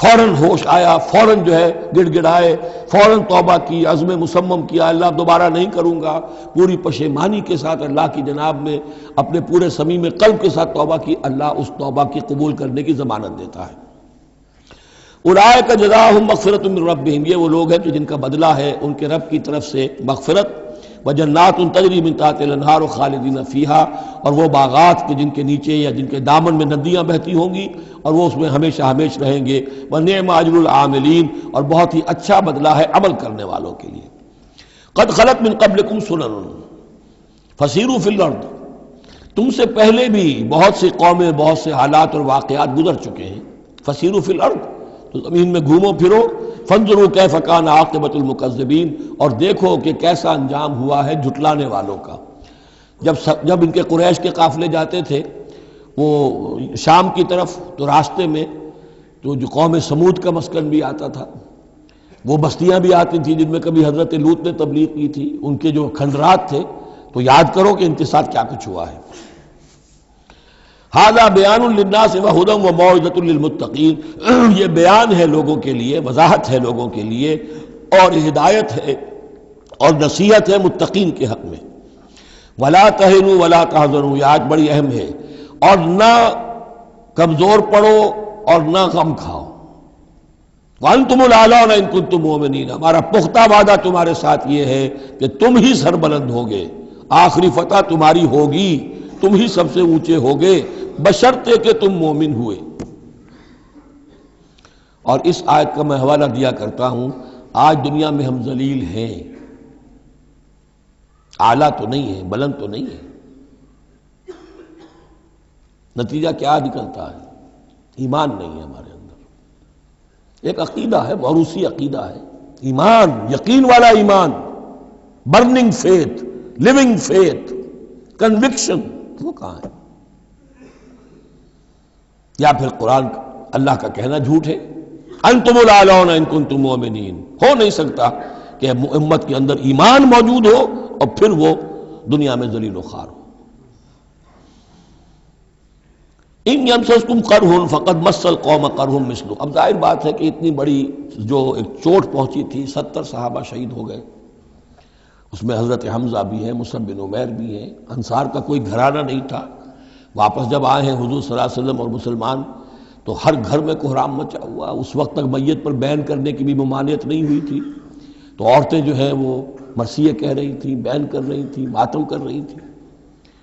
فوراً ہوش آیا، فوراً جو ہے گڑ گڑائے، فوراً توبہ کی، عزم مصمم کیا اللہ دوبارہ نہیں کروں گا، پوری پشیمانی کے ساتھ اللہ کی جناب میں اپنے پورے صمیم قلب کے ساتھ توبہ کی، اللہ اس توبہ کی قبول کرنے کی ضمانت دیتا ہے۔ اولئک جزاؤہم مغفرۃ من ربہم، یہ وہ لوگ ہیں کہ جن کا بدلہ ہے ان کے رب کی طرف سے مغفرت، وجنات تجری من تحتہا الانہار خالدین فیہا، اور وہ باغات کے جن کے نیچے یا جن کے دامن میں ندیاں بہتی ہوں گی اور وہ اس میں ہمیشہ ہمیشہ رہیں گے۔ ونعم اجر العاملین، اور بہت ہی اچھا بدلہ ہے عمل کرنے والوں کے لیے۔ قد خلت من قبلکم سنن فسیروا فی الارض، تم سے پہلے بھی بہت سی قومیں، بہت سے حالات اور واقعات گزر چکے ہیں۔ فسیروا فی الارض، تو زمین میں گھومو پھرو، فانظروا کیف کان عاقبۃ المکذبین، اور دیکھو کہ کیسا انجام ہوا ہے جھٹلانے والوں کا۔ جب ان کے قریش کے قافلے جاتے تھے وہ شام کی طرف، تو راستے میں تو جو قوم سمود کا مسکن بھی آتا تھا، وہ بستیاں بھی آتی تھیں جن میں کبھی حضرت لوط نے تبلیغ کی تھی، ان کے جو کھنڈرات تھے، تو یاد کرو کہ ان کے ساتھ کیا کچھ ہوا ہے۔ ھذا بیان للناس وہدی وموعظۃ للمتقین، یہ بیان ہے لوگوں کے لیے، وضاحت ہے لوگوں کے لیے، اور ہدایت ہے اور نصیحت ہے متقین کے حق میں۔ ولا تہنوا ولا تحزنوا، یہ آیت بڑی اہم ہے، اور نہ کمزور پڑو اور نہ غم کھاؤ۔ وانتم الاعلون ان کنتم مؤمنین، ہمارا پختہ وعدہ تمہارے ساتھ یہ ہے کہ تم ہی سربلند ہوگے، آخری فتح تمہاری ہوگی، تم ہی سب سے اونچے ہوگے بشرطے کہ تم مومن ہوئے۔ اور اس آیت کا میں حوالہ دیا کرتا ہوں، آج دنیا میں ہم ذلیل ہیں، اعلیٰ تو نہیں ہے، بلند تو نہیں ہے، نتیجہ کیا نکلتا ہے؟ ایمان نہیں ہے ہمارے اندر۔ ایک عقیدہ ہے، موروثی عقیدہ ہے، ایمان، یقین والا ایمان، burning faith, living faith, conviction, وہ کہاں ہے؟ یا پھر قرآن اللہ کا کہنا جھوٹ ہے، انتم الاعلون ان کنتم مؤمنین۔ ہو نہیں سکتا کہ امت کے اندر ایمان موجود ہو اور پھر وہ دنیا میں ذلیل و خوار ہو۔ ان یمسسکم قرح فقد مس القوم قرح مثلہ۔ اب ظاہر بات ہے کہ اتنی بڑی جو ایک چوٹ پہنچی تھی، 70 صحابہ شہید ہو گئے، اس میں حضرت حمزہ بھی ہے، مصعب بن عمیر بھی ہے، انصار کا کوئی گھرانہ نہیں تھا۔ واپس جب آئے ہیں حضور صلی اللہ علیہ وسلم اور مسلمان، تو ہر گھر میں کوہرام مچا ہوا۔ اس وقت تک میت پر بیان کرنے کی بھی ممانعت نہیں ہوئی تھی، تو عورتیں جو ہیں وہ مرثیے کہہ رہی تھیں، بیان کر رہی تھیں، ماتم کر رہی تھیں۔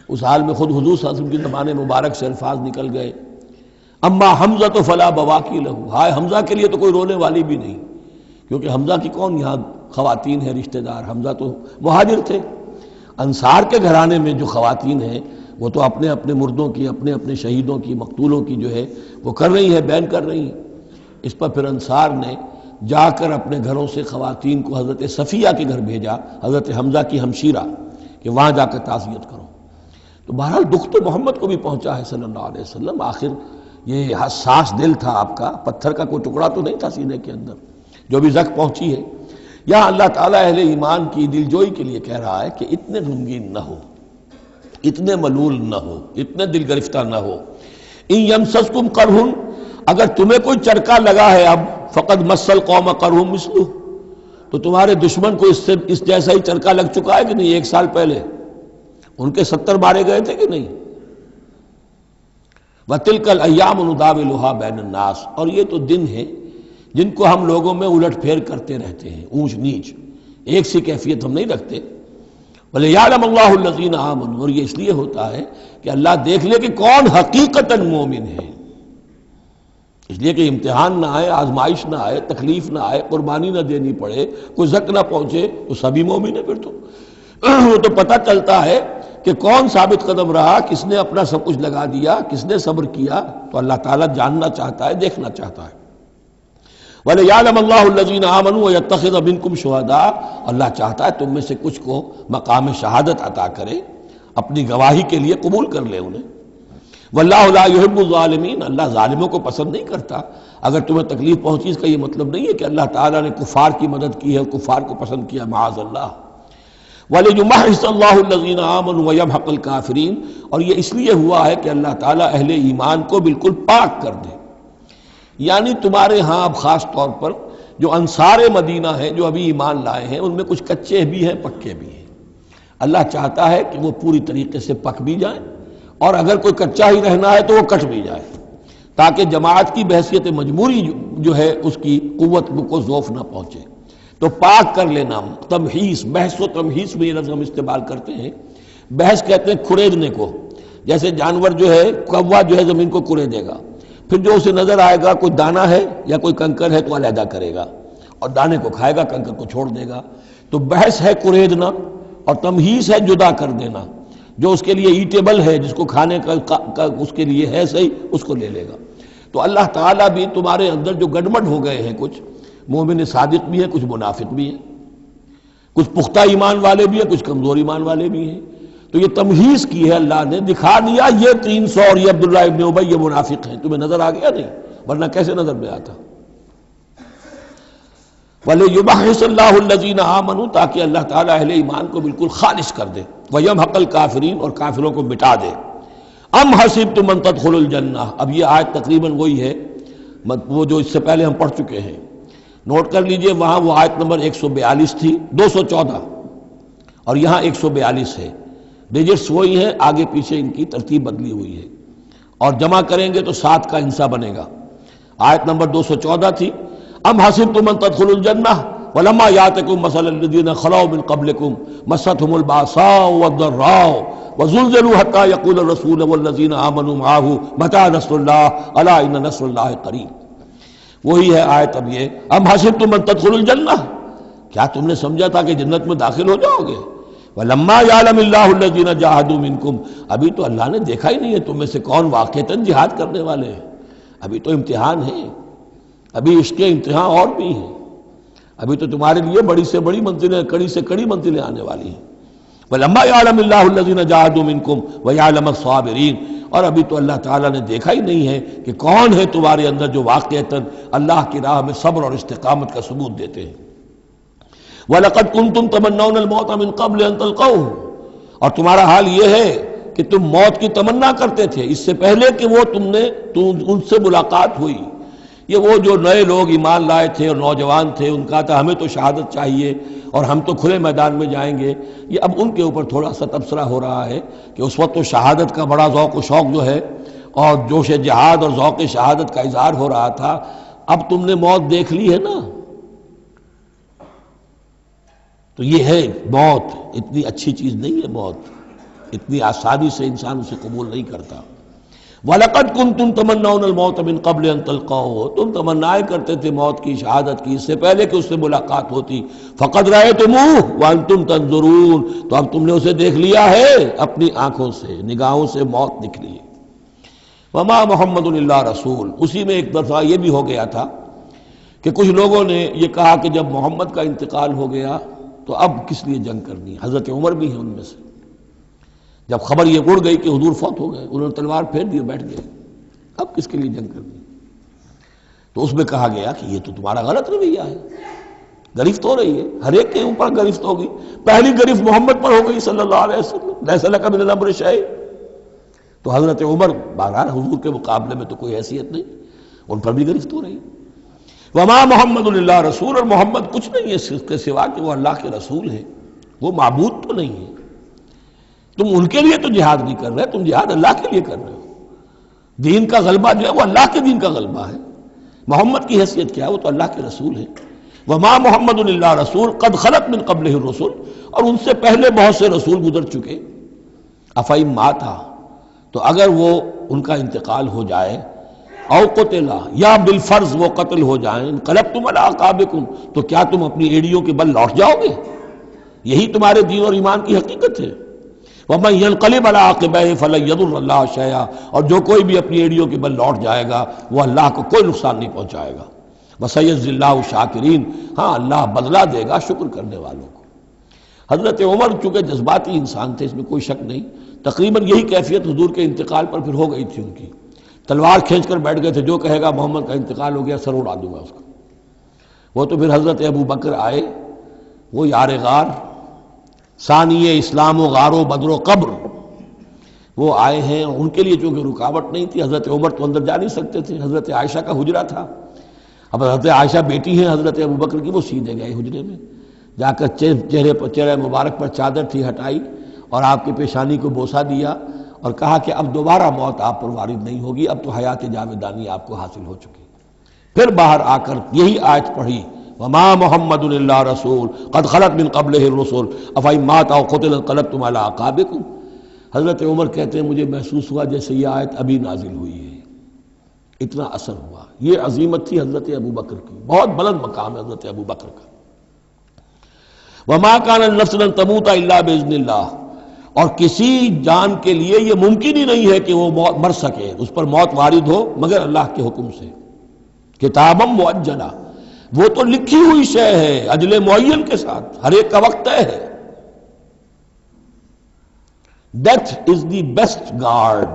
اس حال میں خود حضور صلی اللہ علیہ وسلم کی زبان مبارک سے الفاظ نکل گئے، اما حمزہ تو فلا بواکی لہو، ہائے حمزہ کے لیے تو کوئی رونے والی بھی نہیں، کیونکہ حمزہ کی کون یہاں خواتین ہیں رشتہ دار؟ حمزہ تو مہاجر تھے۔ انصار کے گھرانے میں جو خواتین ہیں وہ تو اپنے اپنے مردوں کی، اپنے اپنے شہیدوں کی، مقتولوں کی جو ہے وہ کر رہی ہے، بیان کر رہی ہیں۔ اس پر پھر انصار نے جا کر اپنے گھروں سے خواتین کو حضرت صفیہ کے گھر بھیجا، حضرت حمزہ کی ہمشیرہ، کہ وہاں جا کر تعزیت کرو۔ تو بہرحال دکھ تو محمد کو بھی پہنچا ہے صلی اللہ علیہ وسلم، آخر یہ حساس دل تھا آپ کا، پتھر کا کوئی ٹکڑا تو نہیں تھا سینے کے اندر، جو بھی زخم پہنچی ہے۔ یہاں اللہ تعالیٰ اہل ایمان کی دلجوئی کے لیے کہہ رہا ہے کہ اتنے غمگین نہ ہو، اتنے ملول نہ ہو، اتنے دل گرفتہ نہ ہو۔ ان یمسسکم قرح، اگر تمہیں کوئی چرکا لگا ہے اب، فقد مس القوم قرح مثلہ، تو تمہارے دشمن کو اس جیسا ہی چرکا لگ چکا ہے کہ نہیں؟ 1 سال پہلے ان کے 70 مارے گئے تھے کہ نہیں؟ وَتِلْكَ الْأَيَّامُ نُدَاوِلُهَا بَيْنَ النَّاسِ، اور یہ تو دن ہیں جن کو ہم لوگوں میں الٹ پھیر کرتے رہتے ہیں، اونچ نیچ، ایک سی کیفیت ہم نہیں رکھتے۔ وَلِيَعْلَمَ اللَّهُ الَّذِينَ آمَنُوا، اور یہ اس لیے ہوتا ہے کہ اللہ دیکھ لے کہ کون حقیقتاً مومن ہے، اس لیے کہ امتحان نہ آئے، آزمائش نہ آئے، تکلیف نہ آئے، قربانی نہ دینی پڑے، کوئی زک نہ پہنچے، تو سبھی مومن ہے پھر تو۔ وہ تو پتہ چلتا ہے کہ کون ثابت قدم رہا، کس نے اپنا سب کچھ لگا دیا، کس نے صبر کیا۔ تو اللہ تعالیٰ جاننا چاہتا ہے، دیکھنا چاہتا ہے۔ وَلِيَعْلَمَ اللَّهُ الَّذِينَ آمَنُوا وَيَتَّخِذَ مِنكُمْ شُهَدَاءَ، اللہ چاہتا ہے تم میں سے کچھ کو مقام شہادت عطا کرے، اپنی گواہی کے لیے قبول کر لے انہیں۔ وَاللَّهُ لَا يُحِبُّ الظَّالِمِينَ، اللہ ظالموں کو پسند نہیں کرتا۔ اگر تمہیں تکلیف پہنچی اس کا یہ مطلب نہیں ہے کہ اللہ تعالیٰ نے کفار کی مدد کی ہے اور کفار کو پسند کیا، معاذ اللہ۔ وَلِيُمَحِّصَ اللَّهُ الَّذِينَ آمَنُوا وَيَمْحَقَ الْكَافِرِينَ، اور یہ اس لیے ہوا ہے کہ اللہ تعالیٰ اہل ایمان کو بالکل پاک کر دے۔ یعنی تمہارے ہاں اب خاص طور پر جو انصار مدینہ ہیں، جو ابھی ایمان لائے ہیں، ان میں کچھ کچے بھی ہیں، پکے بھی ہیں۔ اللہ چاہتا ہے کہ وہ پوری طریقے سے پک بھی جائیں، اور اگر کوئی کچا ہی رہنا ہے تو وہ کٹ بھی جائے، تاکہ جماعت کی بحثیت مجبوری جو ہے اس کی قوت کو ضعف نہ پہنچے۔ تو پاک کر لینا، تمحیص، بحث و تمحیص میں یہ لفظ ہم استعمال کرتے ہیں۔ بحث کہتے ہیں کھریدنے کو، جیسے جانور جو ہے، کوا جو ہے زمین کو کھرے گا، پھر جو اسے نظر آئے گا کوئی دانہ ہے یا کوئی کنکر ہے تو علیحدہ کرے گا، اور دانے کو کھائے گا، کنکر کو چھوڑ دے گا۔ تو بحث ہے کھریدنا، اور تمحیص ہے جدا کر دینا۔ جو اس کے لیے ایٹیبل ہے، جس کو کھانے کا اس کے لیے ہے صحیح، اس کو لے لے گا۔ تو اللہ تعالیٰ بھی تمہارے اندر جو گڑبڑ ہو گئے ہیں، کچھ مومن صادق بھی ہیں، کچھ منافق بھی ہیں، کچھ پختہ ایمان والے بھی ہیں، کچھ کمزور ایمان والے بھی ہیں، تو یہ تمحیص کی ہے اللہ نے، دکھا دیا یہ 300 اور یہ عبداللہ ابن ابی یہ منافق ہیں، تمہیں نظر آ گیا نہیں؟ ورنہ کیسے نظر میں آتا؟ وَلِيُمَحِّصَ اللَّهُ الَّذِينَ آمَنُوا، تاکہ اللہ تعالیٰ اہل ایمان کو بالکل خالص کر دے، وَيَمْحَقَ الْكَافِرِينَ، اور کافروں کو مٹا دے۔ ام حسبتم ان تدخلوا الجنہ، اب یہ آیت تقریباً وہی ہے وہ جو اس سے پہلے ہم پڑھ چکے ہیں۔ نوٹ کر لیجئے، وہاں وہ آیت نمبر 142 تھی، 214 اور یہاں 142 ہے، ڈیجٹس وہی ہیں، آگے پیچھے ان کی ترتیب بدلی ہوئی ہے، اور جمع کریں گے تو 7 کا انسا بنے گا۔ آیت نمبر 214 تھی، ام حسبتم ان تدخلوا الجنہ ولما یاتکم مثل الذین خلوا من قبلکم مستهم الباساء والضراء وزلزلوا حتى يقول الرسول والذین آمنوا معه متى نصر اللہ الا ان نصر اللہ قریب۔ وہی ہے آیت اب یہ، ام حسبتم ان تدخلوا الجنہ، کیا تم نے سمجھا تھا کہ جنت میں داخل ہو جاؤ گے؟ وَلَمَّا يَعْلَمِ اللَّهُ الَّذِينَ جَاهَدُوا مِنْكُمْ، ابھی تو اللہ نے دیکھا ہی نہیں ہے تم میں سے کون واقعتاً جہاد کرنے والے ہیں، ابھی تو امتحان ہے، ابھی اس کے امتحان اور بھی ہیں، ابھی تو تمہارے لیے بڑی سے بڑی منزلیں، کڑی سے کڑی منزلیں آنے والی ہیں۔ وَلَمَّا يَعْلَمِ اللَّهُ الَّذِينَ جَاهَدُوا مِنْكُمْ وَيَعْلَمَ الصَّابِرِينَ، اور ابھی تو اللہ تعالیٰ نے دیکھا ہی نہیں ہے کہ کون ہے تمہارے اندر جو واقعتاً اللہ کی راہ میں صبر اور استقامت کا ثبوت دیتے ہیں۔ وَلَقَدْ كُنْتُمْ تَمَنَّوْنَ الْمَوْتَ مِنْ قَبْلِ أَنْ تَلْقَوْهُ، اور تمہارا حال یہ ہے کہ تم موت کی تمنا کرتے تھے اس سے پہلے کہ وہ ان سے ملاقات ہوئی۔ یہ وہ جو نئے لوگ ایمان لائے تھے اور نوجوان تھے، ان کا تھا ہمیں تو شہادت چاہیے اور ہم تو کھلے میدان میں جائیں گے، یہ اب ان کے اوپر تھوڑا سا تبصرہ ہو رہا ہے کہ اس وقت تو شہادت کا بڑا ذوق و شوق جو ہے اور جوش جہاد اور ذوق شہادت کا اظہار ہو رہا تھا، اب تم نے موت دیکھ لی ہے نا، تو یہ ہے موت، اتنی اچھی چیز نہیں ہے موت، اتنی آسانی سے انسان اسے قبول نہیں کرتا۔ وَلَقَدْ كُنْتُمْ تَمَنَّوْنَ الْمَوْتَ مِنْ قَبْلِ أَنْ تَلْقَوْهُ، تم تمنائے کرتے تھے موت کی، شہادت کی، اس سے پہلے کہ اس سے ملاقات ہوتی۔ فَقَدْ رَأَيْتُمُوهُ وَأَنْتُمْ تَنْظُرُونَ، تو اب تم نے اسے دیکھ لیا ہے اپنی آنکھوں سے، نگاہوں سے موت دکھ لی۔ وَمَا مُحَمَّدٌ إِلَّا رَسُولٌ، اسی میں ایک دفعہ یہ بھی ہو گیا تھا کہ کچھ لوگوں نے یہ کہا کہ جب محمد کا انتقال ہو گیا تو اب کس لیے جنگ کرنی ہے؟ حضرت عمر بھی ہیں ان میں سے، جب خبر یہ اڑ گئی کہ حضور فوت ہو گئے، انہوں نے تلوار پھیر دی بیٹھ گئے، اب کس کے لیے جنگ کرنی؟ تو اس میں کہا گیا کہ یہ تو تمہارا غلط رویہ ہے، گرفت ہو رہی ہے، ہر ایک کے اوپر گرفت ہوگی، پہلی گرفت محمد پر ہو گئی صلی اللہ علیہ وسلم، لیس لک من الامر شیء۔ تو حضرت عمر بہرحال حضور کے مقابلے میں تو کوئی حیثیت نہیں، ان پر بھی گرفت ہو رہی ہے۔ وما محمد الا رسول، اور محمد کچھ نہیں ہے اس کے سوا کہ وہ اللہ کے رسول ہیں، وہ معبود تو نہیں ہے۔ تم ان کے لیے تو جہاد نہیں کر رہے، تم جہاد اللہ کے لیے کر رہے ہو، دین کا غلبہ جو ہے وہ اللہ کے دین کا غلبہ ہے۔ محمد کی حیثیت کیا ہے؟ وہ تو اللہ کے رسول ہیں۔ وما محمد الا رسول قد خلت من قبلہ الرسل، اور ان سے پہلے بہت سے رسول گزر چکے۔ افئن مات، تو اگر وہ ان کا انتقال ہو جائے، او قتلا، یا بالفرض وہ قتل ہو جائیں، انقلبتم علی اعقابکم، تو کیا تم اپنی ایڑیوں کے بل لوٹ جاؤ گے؟ یہی تمہارے دین اور ایمان کی حقیقت ہے۔ وَمَن يَنْقَلِبْ عَلَىٰ عَقِبَيْهِ فَلَن يَضُرَّ اللَّهَ شَيْئًا، اور جو کوئی بھی اپنی ایڑیوں کے بل لوٹ جائے گا وہ اللہ کو کوئی نقصان نہیں پہنچائے گا۔ وَسَيَجْزِي اللَّهُ الشَّاكِرِينَ، ہاں اللہ بدلہ دے گا شکر کرنے والوں کو۔ حضرت عمر چونکہ جذباتی انسان تھے، اس میں کوئی شک نہیں، تقریباً یہی کیفیت حضور کے انتقال پر پھر ہو گئی تھی ان کی، تلوار کھینچ کر بیٹھ گئے تھے، جو کہے گا محمد کا انتقال ہو گیا سر اڑا دوں گا اس کا۔ وہ تو پھر حضرت ابو بکر آئے، وہ یار غار، ثانی اسلام و غار و بدر و قبر، وہ آئے ہیں، اور ان کے لیے چونکہ رکاوٹ نہیں تھی، حضرت عمر تو اندر جا نہیں سکتے تھے، حضرت عائشہ کا حجرہ تھا، اب حضرت عائشہ بیٹی ہیں حضرت ابو بکر کی، وہ سیدھے گئے حجرے میں، جا کر چہرے مبارک پر چادر تھی ہٹائی اور آپ کی پیشانی کو بوسہ دیا اور کہا کہ اب دوبارہ موت آپ پر وارد نہیں ہوگی، اب تو حیات جاویدانی آپ کو حاصل ہو چکی۔ پھر باہر آ کر یہی آیت پڑھی، وما محمد الا رسول قد خلت من قبلہ الرسل افئن مات او قتل انقلبتم علی اعقابکم۔ حضرت عمر کہتے ہیں مجھے محسوس ہوا جیسے یہ آیت ابھی نازل ہوئی ہے، اتنا اثر ہوا۔ یہ عظیمت تھی حضرت ابو بکر کی، بہت بلند مقام ہے حضرت ابو بکر کا۔ وما کان لنفس ان تموت الا باذن اللہ، اور کسی جان کے لیے یہ ممکن ہی نہیں ہے کہ وہ مر سکے، اس پر موت وارد ہو مگر اللہ کے حکم سے۔ کتابا مؤجلا، وہ تو لکھی ہوئی شے ہے اجل معین کے ساتھ، ہر ایک کا وقت طے ہے۔ Death is the best guard,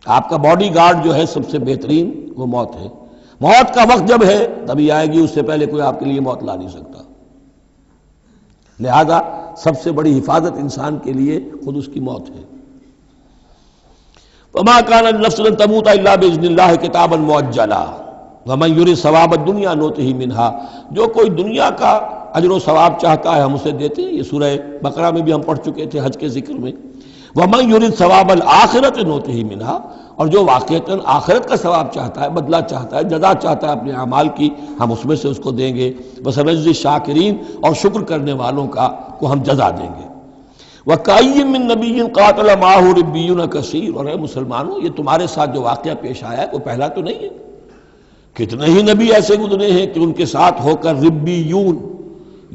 آپ کا باڈی گارڈ جو ہے سب سے بہترین وہ موت ہے۔ موت کا وقت جب ہے تبھی آئے گی، اس سے پہلے کوئی آپ کے لیے موت لا نہیں سکتا۔ لہذا سب سے بڑی حفاظت انسان کے لیے خود اس کی موت ہے۔ وما كان لنفس ان تموت الا باذن الله كتابا مؤجلا، وَمَن يُرِدْ ثَوَابَ الدُّنْيَا نُؤْتِهِ مِنْهَا، جو کوئی دنیا کا اجر و ثواب چاہتا ہے ہم اسے دیتے ہیں۔ یہ سورہ بقرہ میں بھی ہم پڑھ چکے تھے حج کے ذکر میں۔ وَمَن يُرِدْ ثَوَابَ الْآخِرَةِ نُؤْتِهِ مِنْهَا، اور جو واقعتاً آخرت کا ثواب چاہتا ہے، بدلہ چاہتا ہے، جزا چاہتا ہے اپنے اعمال کی، ہم اس میں سے اس کو دیں گے۔ وَسَنَجْزِي الشَّاكِرِينَ، اور شکر کرنے والوں کا کو ہم جزا دیں گے۔ وَكَأَيٍّ مِّن نَّبِيٍّ قَاتَلَ مَعَهُ رِبِّيُّونَ كَثِيرٌ، اور اے مسلمانوں یہ تمہارے ساتھ جو واقعہ پیش آیا ہے کوئی پہلا تو نہیں ہے۔ کتنے ہی نبی ایسے گزرے ہیں کہ ان کے ساتھ ہو کر ربیون،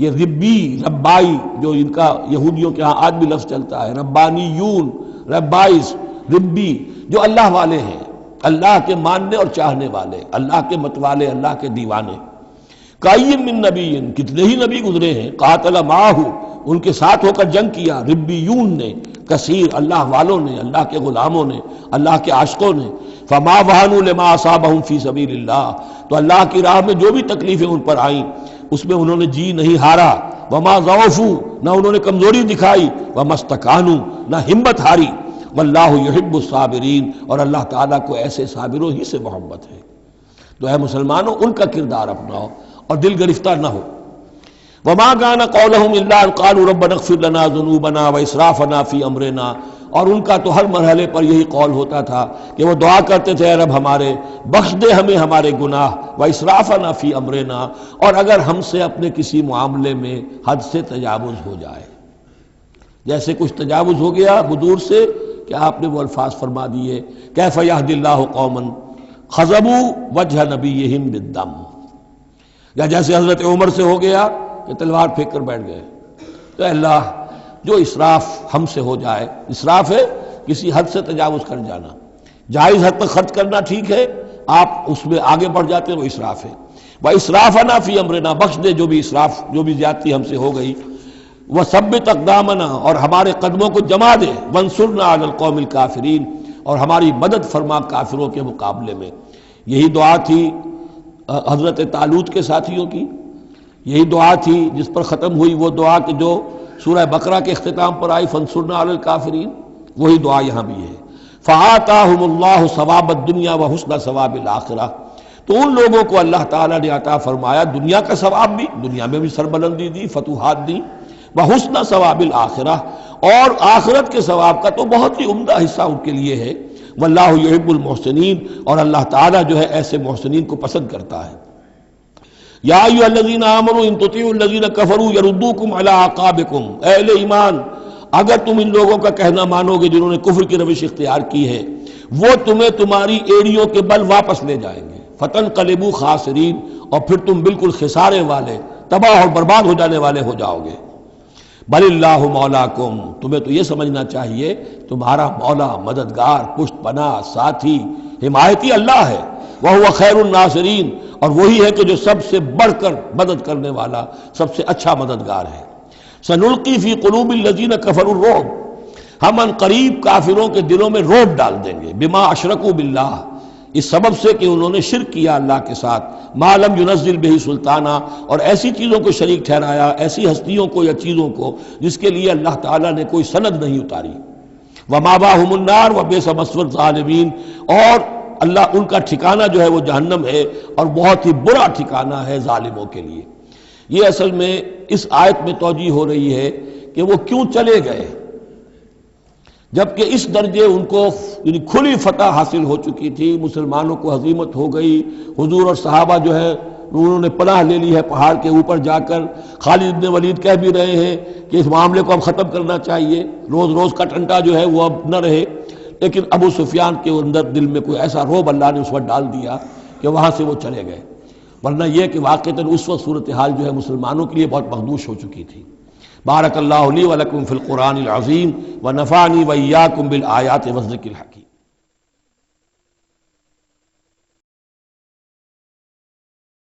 یہ ربی ربائی جو ان کا یہودیوں کے ہاں آج بھی لفظ چلتا ہے، ربانیون ربائز ربی، جو اللہ والے ہیں، اللہ کے ماننے اور چاہنے والے، اللہ کے متوالے، اللہ کے دیوانے۔ کائیم من نبی، کتنے ہی نبی گزرے ہیں، قاتل معاہ، ان کے ساتھ ہو کر جنگ کیا، ربیون نے، کثیر، اللہ والوں نے، اللہ کے غلاموں نے، اللہ کے عاشقوں نے۔ فما وہنوا لما اصابہم فی سبیل اللہ، تو اللہ کی راہ میں جو بھی تکلیفیں ان پر آئیں اس میں انہوں نے جی نہیں ہارا۔ وما ضعفوا، نہ انہوں نے کمزوری دکھائی۔ وما استکانوا، نہ ہمت ہاری۔ واللہ یحب الصابرین، اور اللہ تعالیٰ کو ایسے صابروں ہی سے محبت ہے۔ تو اے مسلمانوں ان کا کردار اپناؤ اور دل گرفتہ نہ ہو۔ وما كان قولهم الا ان قالوا ربنا اغفر لنا ذنوبنا واسرافنا في امرنا، اور ان کا تو ہر مرحلے پر یہی قول ہوتا تھا کہ وہ دعا کرتے تھے اے رب ہمارے بخش دے ہمیں ہمارے گناہ، واسرافنا في امرنا، اور اگر ہم سے اپنے کسی معاملے میں حد سے تجاوز ہو جائے، جیسے کچھ تجاوز ہو گیا حضور سے کہ آپ نے وہ الفاظ فرما دیے کیف یہدی اللہ قوما خضبوا وجہ نبیہم بالدم، یا جیسے حضرت عمر سے ہو گیا کہ تلوار پھینک کر بیٹھ گئے۔ تو اللہ جو اسراف ہم سے ہو جائے، اسراف ہے کسی حد سے تجاوز کر جانا، جائز حد تک خرچ کرنا ٹھیک ہے، آپ اس میں آگے بڑھ جاتے ہیں وہ اسراف ہے۔ وَإِسْرَافَنَا فِي أَمْرِنَا، بخش دے جو بھی اسراف، جو بھی زیادتی ہم سے ہو گئی۔ وَثَبِّتْ أَقْدَامَنَا، اور ہمارے قدموں کو جما دے۔ وَانصُرْنَا عَلَى الْقَوْمِ الْكَافِرِينَ، اور ہماری مدد فرما کافروں کے مقابلے میں۔ یہی دعا تھی حضرت طالوت کے ساتھیوں کی، یہی دعا تھی جس پر ختم ہوئی وہ دعا کہ جو سورہ بقرہ کے اختتام پر آئی فانصرنا علی الکافرین، وہی دعا یہاں بھی ہے۔ فآتاہم اللہ ثواب الدنیا وحسن ثواب الآخرہ، تو ان لوگوں کو اللہ تعالیٰ نے عطا فرمایا دنیا کا ثواب بھی، دنیا میں بھی سربلندی دی، فتوحات دی، وحسن ثواب الآخرہ، اور آخرت کے ثواب کا تو بہت ہی عمدہ حصہ ان کے لیے ہے۔ واللہ یحب المحسنین، اور اللہ تعالیٰ جو ہے ایسے محسنین کو پسند کرتا ہے۔ یا ایھا الذین آمنوا ان تطیعوا الذین کفروا یردوکم علی اعقابکم، اے اہل ایمان اگر تم ان لوگوں کا کہنا مانو گے جنہوں نے کفر کی روش اختیار کی ہے، وہ تمہیں تمہاری ایڑیوں کے بل واپس لے جائیں گے، فتنقلبوا خاسرین، اور پھر تم بالکل خسارے والے، تباہ اور برباد ہو جانے والے ہو جاؤ گے۔ بل اللہ مولاکم، تمہیں تو یہ سمجھنا چاہیے تمہارا مولا، مددگار، پشت پناہ، ساتھی، حمایتی اللہ ہے۔ وَهُوَ خَيْرُ النَّاصِرِينَ، اور وہی ہے کہ جو سب سے بڑھ کر مدد کرنے والا، سب سے اچھا مددگار ہے۔ سَنُلْقِي فِي قُلُوبِ الَّذِينَ كَفَرُوا الرُّعْبَ، ہم ان قریب کافروں کے دلوں میں رعب ڈال دیں گے، بِمَا أَشْرَكُوا بِاللَّهِ، اس سبب سے کہ انہوں نے شرک کیا اللہ کے ساتھ، مَا لَمْ يُنَزِّلْ بِهِ سُلْطَانًا، اور ایسی چیزوں کو شریک ٹھہرایا، ایسی ہستیوں کو یا چیزوں کو جس کے لیے اللہ تعالیٰ نے کوئی سند نہیں اتاری۔ وَمَأْوَاهُمُ النَّارُ وَبِئْسَ مَثْوَى الظَّالِمِينَ، اور اللہ ان کا ٹھکانہ جو ہے وہ جہنم ہے، اور بہت ہی برا ٹھکانہ ہے ظالموں کے لیے۔ یہ اصل میں اس آیت میں توجیہ ہو رہی ہے کہ وہ کیوں چلے گئے، جبکہ اس درجے ان کو یعنی کھلی فتح حاصل ہو چکی تھی، مسلمانوں کو ہزیمت ہو گئی، حضور اور صحابہ جو ہے انہوں نے پناہ لے لی ہے پہاڑ کے اوپر جا کر۔ خالد بن ولید کہہ بھی رہے ہیں کہ اس معاملے کو اب ختم کرنا چاہیے، روز روز کا ٹنٹا جو ہے وہ اب نہ رہے، لیکن ابو سفیان کے اندر دل میں کوئی ایسا رعب اللہ نے اس وقت ڈال دیا کہ وہاں سے وہ چلے گئے، ورنہ یہ کہ واقعتاً اس وقت صورتحال جو ہے مسلمانوں کے لیے بہت مخدوش ہو چکی تھی۔ بارک اللہ لی ولکم فی القرآن العظیم ونفعنی وإیاکم بالآیات والذکر الحکیم۔